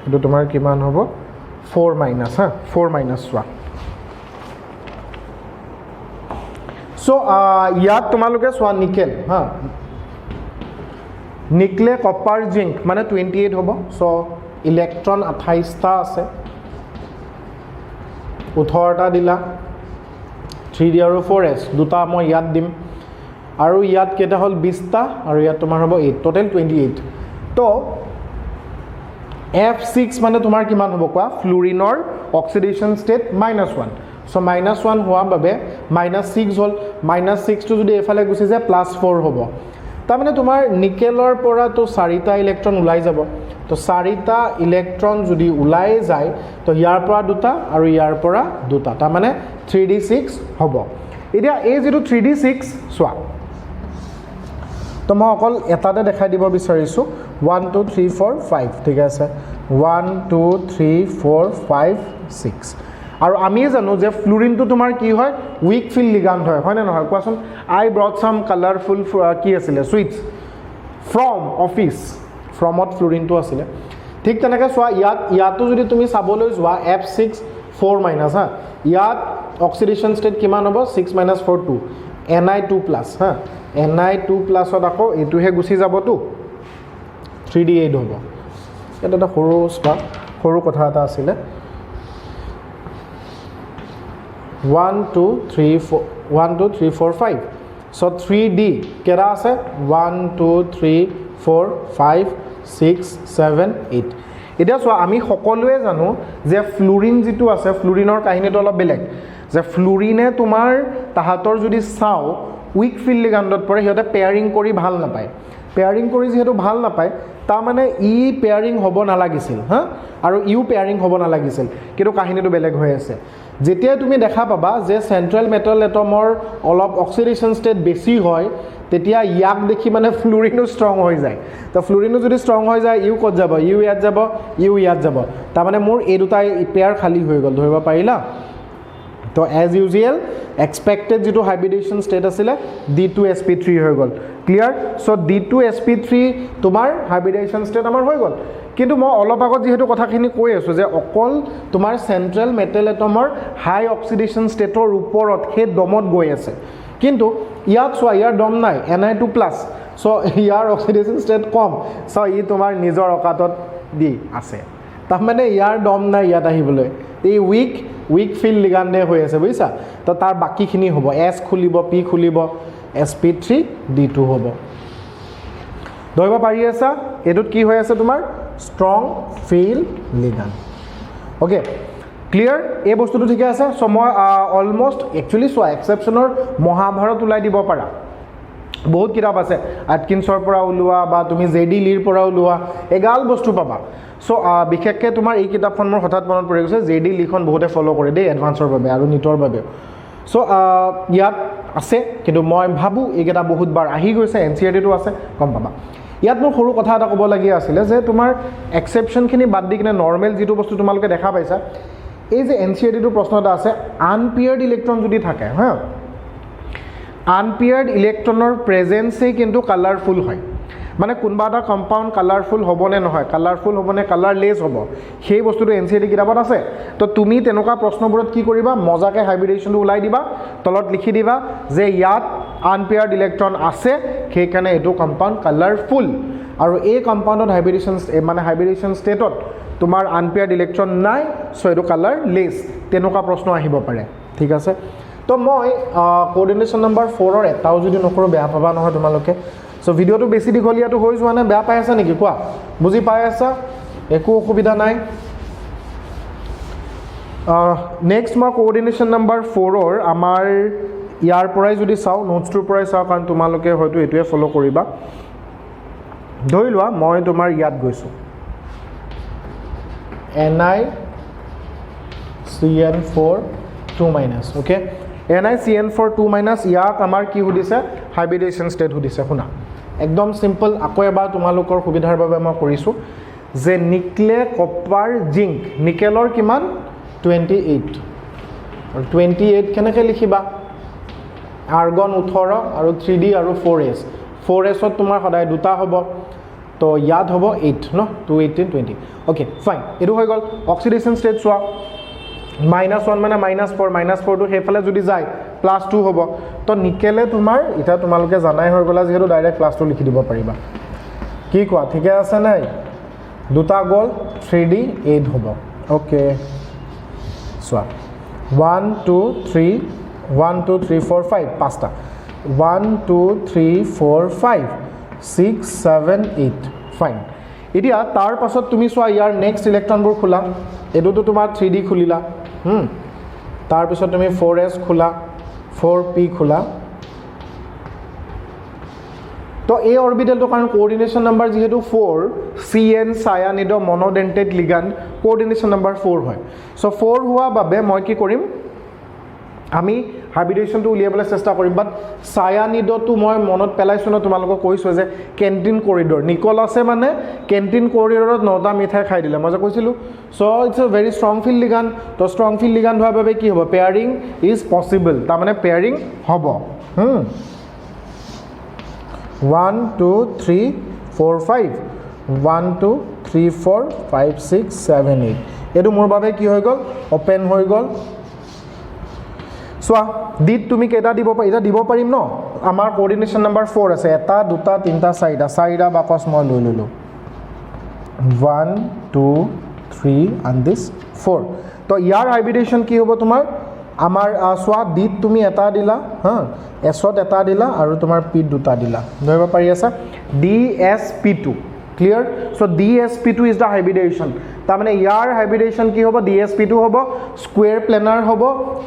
এইটো তোমাৰ কিমান হ'ব 4- হা 4- চোৱা। চ' ইয়াত তোমালোকে চোৱা নিকেল হা, নিকলে কপাৰ জিংক মানে 28 হ'ব। চ' ইলেক্ট্ৰন 28টা আছে, 18টা দিলা, 3D আৰু 4s দুটা মই ইয়াত দিম, আৰু ইয়াত কেইটা হ'ল 20টা, আৰু ইয়াত তোমাৰ হ'ব 8, টোটেল 28। তো F6 মানে তোমাৰ কিমান হ'ব কোৱা? ফ্লুৰিনৰ অক্সিডেশ্যন ষ্টেট -1। চ' -1 হোৱাৰ বাবে -6 হ'ল, -6টো যদি এইফালে গুচি যায় +4 হ'ব। তাৰমানে তোমাৰ নিকেলৰ পৰা তো 4টা ইলেক্ট্ৰন ওলাই যাব, তো 4টা ইলেক্ট্ৰন যদি ওলাই যায় তো ইয়াৰ পৰা 2টা আৰু ইয়াৰ পৰা 2টা, তাৰমানে 3D6 হ'ব। এতিয়া এই যিটো 3D6 চোৱা, তো মই অকল এটাতে দেখাই দিব বিচাৰিছোঁ 1 2 3 4 5, ঠিক আছে 1 2 3 4 5 6। আৰু আমি জানো যে ফ্লুৰিনটো তোমাৰ কি হয় উইক ফিল্ড লিগাণ্ড হয়নে নহয় কোৱাচোন? আই ব্ৰট চাম কালাৰফুল কি আছিলে সুইটছ ফ্ৰম অফিচ, ফ্ৰমত ফ্লুৰিনটো আছিলে। ঠিক তেনেকৈ চোৱা ইয়াতো যদি তুমি চাবলৈ যোৱা F6 4- হা ইয়াত অক্সিডেশ্যন ষ্টেট কিমান হ'ব 6 - 4 2 Ni2+ হা Ni2+ত আকৌ এইটোহে গুচি যাবতো 3D8 হ'ব এটা এটা সৰু কথা এটা আছিলে 1 2 3 4 1 2 3 4 5 so 3D কেৰা আছে 1 2 3 4 5 6 7 8 এতিয়া চোৱা আমি সকলোৱে জানো যে ফ্লুৰিন যেটো আছে ফ্লুৰিনৰ কাহিনীটো অলপ বেলেগ যে ফ্লুৰিনে তোমাৰ তাহাতৰ যদি চাও উইক ফিল্ড লিগাণ্ডত পৰে সিহঁতে পেয়াৰিং কৰি ভাল নাপায় পেয়াৰিং কৰি যেহেতু ভাল নাপায় তাৰ মানে ই পেয়াৰিং হ'ব নালাগিছিল হা আৰু ইউ পেয়াৰিং হ'ব নালাগিছিল কিন্তু কাহিনীটো বেলেগ হৈ আছে যেতিয়া তুমি দেখা পাবা যে সেন্ট্ৰেল মেটাল এটমৰ অলপ অক্সিডেশ্যন ষ্টেট বেছি হয় তেতিয়া ইয়াক দেখি মানে ফ্লুৰিনো ষ্ট্ৰং হৈ যায় তো ফ্লুৰিনো যদি ষ্ট্ৰং হৈ যায় ইউ ক'ত যাব ইউ ইয়াত যাব ইউ ইয়াত যাব তাৰ মানে মোৰ এই দুটা পেয়াৰ খালি হৈ গ'ল ধৰিব পাৰিলা তো এজ ইউজুৱেল এক্সপেক্টেড যেটো হাইব্ৰিডেশ্যন ষ্টেট আছিলে D2sp3 হৈ গ'ল ক্লিয়াৰ সো D2sp3 তোমাৰ হাইব্ৰিডেশ্যন ষ্টেট আমাৰ হৈ গ'ল কিন্তু মই অলপ আগত যেহেতু কথাখিনি কৈ আছো যে অকল তোমাৰ সেন্ট্ৰেল মেটাল এটমৰ হাই অক্সিডেশ্যন ষ্টেটৰ ওপৰত হে দমত গৈ আছে কিন্তু ইয়াত চোৱা ইয়াৰ দম নাই Ni2+ সো ইয়াৰ অক্সিডেশ্যন ষ্টেট কম সো ই তোমাৰ নিজৰ অকাতত দি আছে তাৰ মানে ইয়াৰ দম নাই ইয়াত আহিবলৈ এই উইক ফিল্ড লিগাণ্ডে হৈ আছে বুজিছা তো তাৰ বাকিখিনি হ'ব S খুলিব P খুলিব sp3 D2 হ'ব ধৰিব পাৰি আছা এটোত কি হৈ আছে তোমাৰ strong field ligand okay clear এই বস্তুটো ঠিক আছে সো মই অলমোস্ট একচুয়ালি সো এক্সেপশনৰ মহাভাৰত উলাই দিব পাৰা বহুত কিতাপ আছে আটকিনছৰ পৰা উলোৱা বা তুমি জেডি লিৰ পৰা উলোৱা এগাল বস্তু পাবা সো বিশেষকে তোমাৰ এই কিতাপখন মোৰ হঠাৎ মনত পৰি গৈছে জেডি লিখন বহুতে ফলো কৰে দেই এডভান্সৰ বাবে আৰু নিটৰ বাবে সো ইয়াত আছে কিন্তু মই ভাবু এইকেইটা বহুত বাৰ আহি গৈছে এনসিআৰটিটো আছে কম পাবা ইয়াত মোৰ সৰু কথা এটা ক'ব লাগি আছিলে যে তোমাৰ এক্সেপশনখিনি বাদ দি কিনে নৰ্মেল যেটো বস্তু তোমালোকে দেখা পাইছা এই যে এনসিআৰটিটো প্ৰশ্ন এটা আছে আনপেয়াৰ্ড ইলেক্ট্ৰন যদি থাকে হা আনপেয়াৰ্ড ইলেক্ট্ৰনৰ প্ৰেজেন্সে কিন্তু কালাৰফুল হয় মানে কোনবা এটা কম্পাউন্ড কালাৰফুল হ'বনে নহয় কালাৰফুল হ'বনে কালাৰলেছ হ'ব সেই বস্তুটো এনসিআৰটি কিতাপত আছে তো তুমি তেনেকুৱা প্ৰশ্নবোৰত কি কৰিবা মজাকে হাইব্ৰিডেশ্যনটো উলাই দিবা তলত লিখি দিবা যে ইয়াত আনপেয়াৰ্ড ইলেক্ট্ৰন আছে সেই কাৰণে এটো কম্পাউন্ড কালাৰফুল আৰু এই কম্পাউন্ডত হাইব্ৰিডেশ্যন ষ্টেটত তোমাৰ আনপেয়াৰ্ড ইলেক্ট্ৰন নাই সো এটো কালাৰলেছ তেনেকুৱা প্ৰশ্ন আহিব পাৰে ঠিক আছে তো মই কোঅৰ্ডিনেশ্যন নম্বৰ 4 ৰ এটাও যদি নকৰো বেয়া পাবা নহয় তোমালোকে সো ভিডিওটো বেছি দীঘলীয়াটো হৈ যোৱা নাই বেয়া পাই আছা নেকি কোৱা বুজি পাই আছা একো অসুবিধা নাই নেক্সট মই কোঅৰ্ডিনেশ্যন নম্বৰ 4 ৰ আমাৰ ইয়াৰ পৰাই যদি চাও নোটছটোৰ পৰাই চাও কাৰণ তোমালোকে হয়তো এটোৱে ফলো কৰিবা ধৰি লোৱা মই তোমাৰ ইয়াত গৈছো NiCN4 2- ওকে NiCN4 2- ইয়াক আমাৰ কি हुदिছে হাইব্ৰিডেশ্যন ষ্টেট हुदिছে শুনা একদম সিম্পল আকৌ এবাৰ তোমালোকৰ সুবিধাৰ বাবে মই কৰিছো যে নিকেল কপাৰ জিংক নিকেলৰ কিমান 28 আৰু 28 কেনেকৈ লিখিবা আৰ্গন 18 আৰু 3D আৰু 4s 4s ত তোমাৰ সদায় দুটা হ'ব তো ইয়াত হ'ব 8 ন 2 18 20 ওকে ফাইন এটো হৈ গল অক্সিডেশ্যন ষ্টেট চোৱা -1 মানে -4 টো হেফালে যদি যায় +2 হ'ব তো নিকেলে তোমাৰ এটা তোমালোকে জানাই হৈ গলা যেহেতু ডাইৰেক্ট +2 লিখি দিব পাৰিবা কি কোৱা ঠিকে আছে নাই দুটা গল 3D 8 হ'ব ওকে চোৱা 1 2 3 1 2 3 4 5 পাঁচটা 1 2 3 4 5 6 7 8 ফাইন এতিয়া তাৰ পাছত তুমি চোৱা ইয়াৰ নেক্সট ইলেক্ট্ৰনবোৰ খোলা এটোটো তোমাৰ 3D খুলিলা তাৰ পিছত তুমি 4s খোলা 4p খোলা তো এই অৰবিটেলটো কাৰণ কোঅৰ্ডিনেশ্যন নম্বৰ যেহেতু 4 CN সায়ানিড মনোডেন্টেড লিগান্ড কোঅৰ্ডিনেশ্যন নম্বৰ 4 হয় সো 4 হোৱা বাবে মই কি কৰিম আমি হাইব্ৰিডেশ্যনটো উলিয়াবলৈ চেষ্টা কৰিম বাট সায়ানিডটো মই মনত পেলাইছো ন তোমালোকক কৈছো যে কেন্টিন কৰিডৰ নিকল আছে মানে কেন্টিন কৰিডৰত 9টা মিঠাই খাই দিলে মই যে কৈছিলো so it's a very strong field ligand তো ষ্ট্ৰং ফিল্ড লিগান্ড হোৱাৰ বাবে কি হ'ব পেয়াৰিং ইজ পসিবল তাৰ মানে পেয়াৰিং হ'ব 1 2 3 4 5 1 2 3 4 5 6 7 8 এইটো মোৰ বাবে কি হৈ গ'ল ওপেন হৈ গ'ল চোৱা ডিত তুমি কেইটা দিব পাৰি এটা দিব পাৰিম ন আমাৰ কোঅৰ্ডিনেশ্যন নাম্বাৰ 4 আছে এটা দুটা তিনটা চাৰিটা বাকচ মই লৈ ললো 1 2 3 and this 4 তো ইয়াৰ হাইব্ৰিডেশ্যন কি হ'ব তোমাৰ আমাৰ চোৱা ডিত তুমি এটা দিলা হা এছত এটা দিলা আৰু তোমাৰ পি দুটা দিলা ধৰিব পাৰি আছে DSP2 clear so DSP2 is the hybridization তাৰ মানে ইয়াৰ হাইব্ৰিডেশ্যন কি হ'ব DSP2 হ'ব স্কয়াৰ প্লেনাৰ হ'ব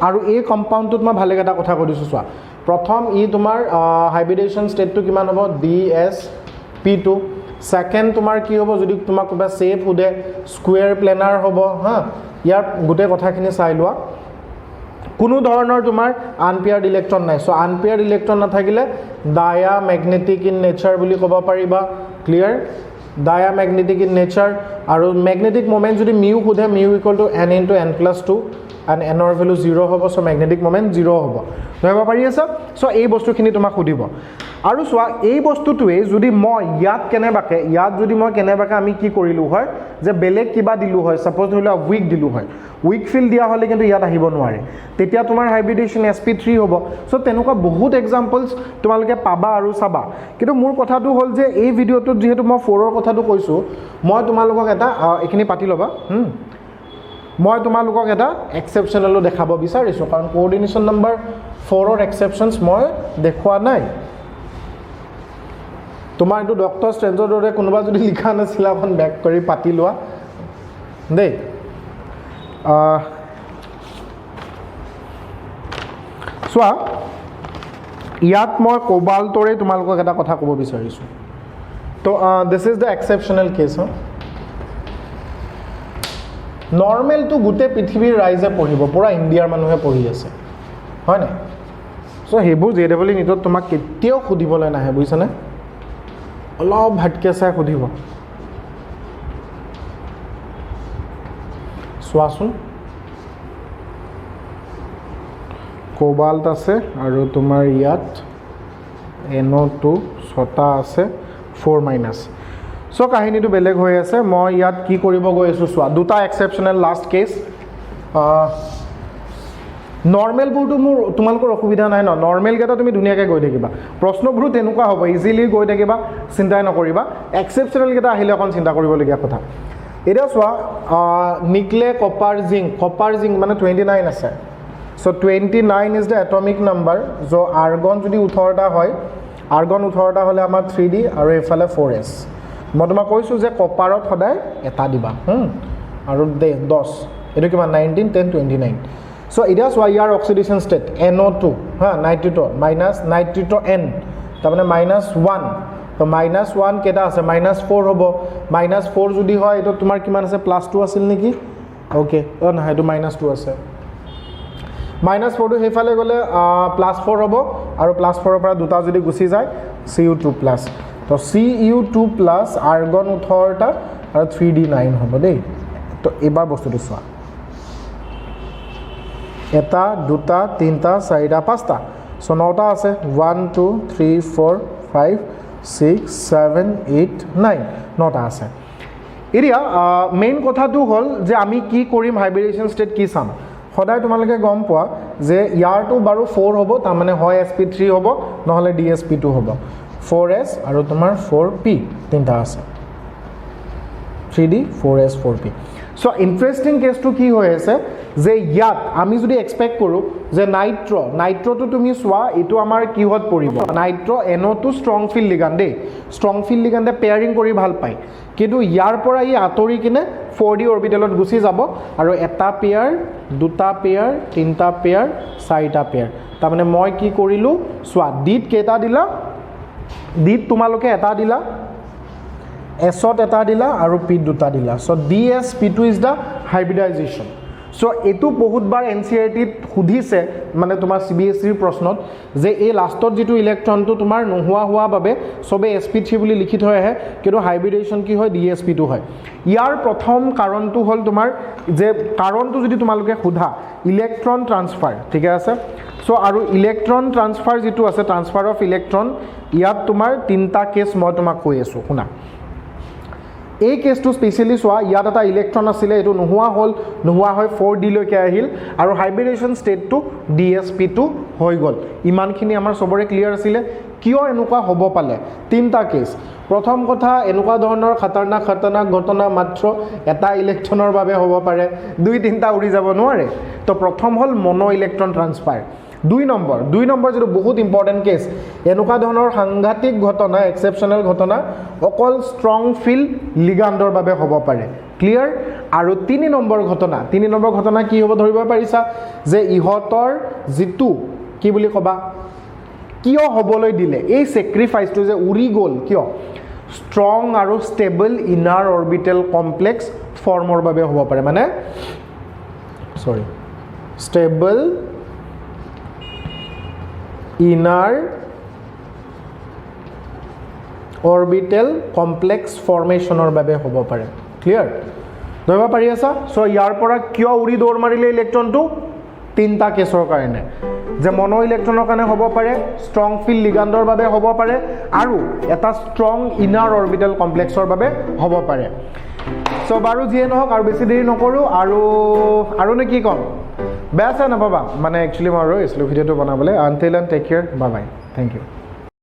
আৰু এই কম্পাউণ্ডটোত মই ভালে এটা কথা কৈ দিছো চোৱা প্ৰথম ই তোমাৰ হাইব্ৰিডেশ্যন ষ্টেটটো কিমান হ'ব DSP2 সেকেন্ড তোমাৰ কি হ'ব যদি তোমাক কিবা শেপ উদে স্কয়াৰ প্লেনাৰ হ'ব হা ইয়াৰ গোটে কথাখিনি চাই লোৱা কোনো ধৰণৰ তোমাৰ আনপেয়াৰ্ড ইলেক্ট্ৰন নাই সো আনপেয়াৰ্ড ইলেক্ট্ৰন নাথাকিলে ডায়ামেগনেটিক ইন নেচাৰ বুলি ক'ব পাৰিবা ক্লিয়াৰ ডায়ামেগনেটিক ইন নেচাৰ আৰু মেগনেটিক মোমেন্ট যদি মিউ খুদে mu equal to n * n+2 and n ৰ ভ্যালু 0 হ'ব সো মেগনেটিক মোমেন্ট 0 হ'ব ধৰিব পাৰি আছে সো এই বস্তুখিনি তোমাক খুদিব আৰু চোৱা এই বস্তুটোৱে যদি মই ইয়াত কেনেবাকে ইয়াত যদি মই কেনেবাকে আমি কি কৰিলো হয় যে বেলেগ কিবা দিলু হয় সাপোজ ধৰিলা উইক দিলু হয় উইক ফিল দিয়া হলে কিন্তু ইয়াত আহিব নোৱাৰে তেতিয়া তোমাৰ হাইব্ৰিডেশ্যন sp3 হ'ব সো তেনেকুৱা বহুত এক্সাম্পলস তোমালকে পাবা আৰু চাবা কিন্তু মোৰ কথাটো হল যে এই ভিডিওটোত যেহেতু মই 4 ৰ কথাটো কৈছো মই তোমালোকক এটা এখিনি পাতি লবা মই তোমালোকক এটা এক্সেপচনেলো দেখাব বিচাৰিছো কাৰণ কোঅৰ্ডিনেশ্যন নাম্বাৰ 4 ৰ এক্সেপচনস মই দেখুৱা নাই তোমাৰ এটো ডক্টৰ ষ্ট্ৰেঞ্জৰ দৰে কোনোবা যদি লিখা নাছিল এখন ব্যাক কৰি পাতি লোৱা দেই সোৱা ইয়াত মই কোবাল্টৰে তোমালোকক এটা কথা ক'ব বিচাৰিছো তো this is the exceptional case normal তো গুটে পৃথিৱীৰ ৰাইজে পঢ়িব পুৰা ইণ্ডিয়াৰ মানুহে পঢ়ি আছে হয় না সো হেবু জেডব্লিউ নিটত তোমাক কেতিয়াও খুদিবলৈ নাহে বুজিছানে অলপ ভাটকে চাই খুদিব সোৱাচোন কোবাল্ট আছে আৰু তোমাৰ ইয়াত NO2 ছটা আছে 4- সো কাহিনীটো বেলেগ হৈ আছে মই ইয়াত কি কৰিব গৈ আছো সোৱা দুটা এক্সেপচনেল লাষ্ট কেস নৰ্মেল বুটো মোৰ তোমালোকৰ অসুবিধা নাই ন নৰ্মেল কেটা তুমি ধুনিয়াকে গৈ থাকিবা প্ৰশ্নবোৰ তেনেকুৱা হ'ব ইজিলি গৈ থাকিবা চিন্তাই নকৰিবা এক্সেপচনেল কেটা আহিলে অকন চিন্তা কৰিবলগীয়া কথা এটা সোৱা নিকলে কপাৰ জিংক মানে 29 আছে so 29 is the atomic number jo argon jodi 18 হয় argon 18 হলে আমাৰ 3d আৰু এফালে 4s মই তোমাক কৈছো যে কপাৰত সদায় এটা দিবা আৰু 10 এটো কিমান 19 10 29 so এটা সোৱা ইয়াৰ অক্সিডেশন ষ্টেট NO2 হা নাইট্ৰিটো মাইনাস নাইট্ৰিটো n তাৰ মানে -1 তো -1 কেটা আছে -4 হ'ব -4 যদি হয় এটো তোমাৰ কিমান আছে +2 আছিল নেকি ওকে অ না এটো -2 আছে -4 তো হেফালে গলে +4 হ'ব আৰু +4 ৰ পৰা দুটা যদি গুছি যায় Cu2+ তো Cu2+ argon 18টা আৰু 3d9 হ'ব দেই তো এবাৰ বস্তুটো চোৱা এটা দুটা তিনটা চাৰিটা পাঁচটা সো নটা আছে 1 2 3 4 5 6 7 8 9 নটা আছে এৰিয়া মেইন কথাটো হল যে আমি কি কৰিম হাইব্ৰিডেশ্যন ষ্টেট কি চাম সদায় তোমালোকে গম পোৱা যে ইয়াৰটো বাৰু 4 হ'ব তাৰ মানে হয় sp3 হ'ব নহলে dsp2 হ'ব 4s আৰু তোমাৰ 4p তিনটা আছে 3d 4s 4p so interesting কেসটো কি হৈ আছে যে ইয়াত আমি যদি এক্সপেক্ট কৰো যে নাইট্ৰটো তুমি সোৱা এটো আমাৰ কিহত পৰিব নাইট্ৰ NO2 ষ্ট্ৰং ফিল্ড লিগান্ড দে ষ্ট্ৰং ফিল্ড লিগান্ডে পেয়াৰিং কৰি ভাল পায় কিন্তু ইয়াৰ পৰা ই আতৰি কিনে 4d অৰবিটেলত গুছি যাব আৰু এটা পেয়াৰ দুটা পেয়াৰ তিনটা পেয়াৰ চাৰিটা পেয়াৰ তাৰ মানে মই কি কৰিলো সোৱা ডিত কেটা দিলা ডিত তোমালোকে এটা দিলা এছত এটা দিলা আৰু পি দুটা দিলা so DSP2 is the hybridisation so এটো বহুতবাৰ NCERT খুদিছে মানে তোমাৰ CBSE ৰ প্ৰশ্নত যে এই লাষ্টত যেটো ইলেক্ট্ৰনটো তোমাৰ নোহোৱা বাবে সবে sp3 বুলি লিখি থৈ আহে কিন্তু হাইব্ৰিডেশ্যন কি হয় DSP2 হয় ইয়াৰ প্ৰথম কাৰণটো হল তোমাৰ যে কাৰণটো যদি তোমালোকে খুধা ইলেক্ট্ৰন ট্ৰান্সফাৰ ঠিক আছে সো আৰু ইলেক্ট্ৰন ট্ৰান্সফাৰ যেটো আছে ট্ৰান্সফাৰ অফ ইলেক্ট্ৰন ইয়াত তোমাৰ তিনটা কেস মই তোমাক কৈ আছো শুনা এই কেছটো স্পেচিয়েলি চোৱা ইয়াত এটা ইলেক্ট্ৰন আছিলে এইটো নোহোৱা হৈ 4d লৈকে আহিল আৰু হাইব্ৰিডেশ্যন ষ্টেটটো dsp2 হৈ গ'ল ইমানখিনি আমাৰ সবৰে ক্লিয়াৰ আছিলে কিয় এনেকুৱা হ'ব পালে তিনটা কেছ প্ৰথম কথা এনেকুৱা ধৰণৰ খতৰনাক ঘটনা মাত্ৰ এটা ইলেক্ট্ৰনৰ বাবে হ'ব পাৰে দুই তিনটা উৰি যাব নোৱাৰে তো প্ৰথম হ'ল মনো ইলেক্ট্ৰন ট্ৰান্সফাৰ দুই নম্বৰ যেটো বহুত ইম্পৰ্টেন্ট কেছ এনেকুৱা ধৰণৰ সাংঘাতিক ঘটনা এক্সেপচনেল ঘটনা অকল ষ্ট্ৰং ফিল্ড লিগাণ্ডৰ বাবে হ'ব পাৰে ক্লিয়াৰ আৰু 3 নম্বৰ ঘটনা কি হ'ব ধৰিব পাৰিছা যে ইহতৰ জিতু কি বুলি কবা কিয় হ'বলৈ দিলে এই স্যাক্ৰিফাইসটো যে উৰি গ'ল কিয় ষ্ট্ৰং আৰু ষ্টেবল ইনাৰ অৰবিটেল কমপ্লেক্স ফৰ্মৰ বাবে হ'ব পাৰে মানে ষ্টেবল ইনাৰ অৰবিটেল কমপ্লেক্স ফৰ্মেশনৰ বাবে হ'ব পাৰে ক্লিয়াৰ ধৰিব পাৰি আছা সো ইয়াৰ পৰা কিয় উৰি দৌৰ মাৰিলে ইলেক্ট্ৰনটো তিনটা কেছৰ কাৰণে যে মনো ইলেক্ট্ৰনৰ কাৰণে হ'ব পাৰে ষ্ট্ৰং ফিল্ড লিগাণ্ডৰ বাবে হ'ব পাৰে আৰু এটা ষ্ট্ৰং ইনাৰ অৰবিটেল কমপ্লেক্সৰ বাবে হ'ব পাৰে সো বাৰু যিয়ে নহওক আৰু বেছি দেৰি নকৰো আৰু নে কি কম বেয়া নাপাবা মানে একচুয়ালি মই ৰৈছিলো ভিডিঅ'টো বনাবলৈ until and take care bye bye thank U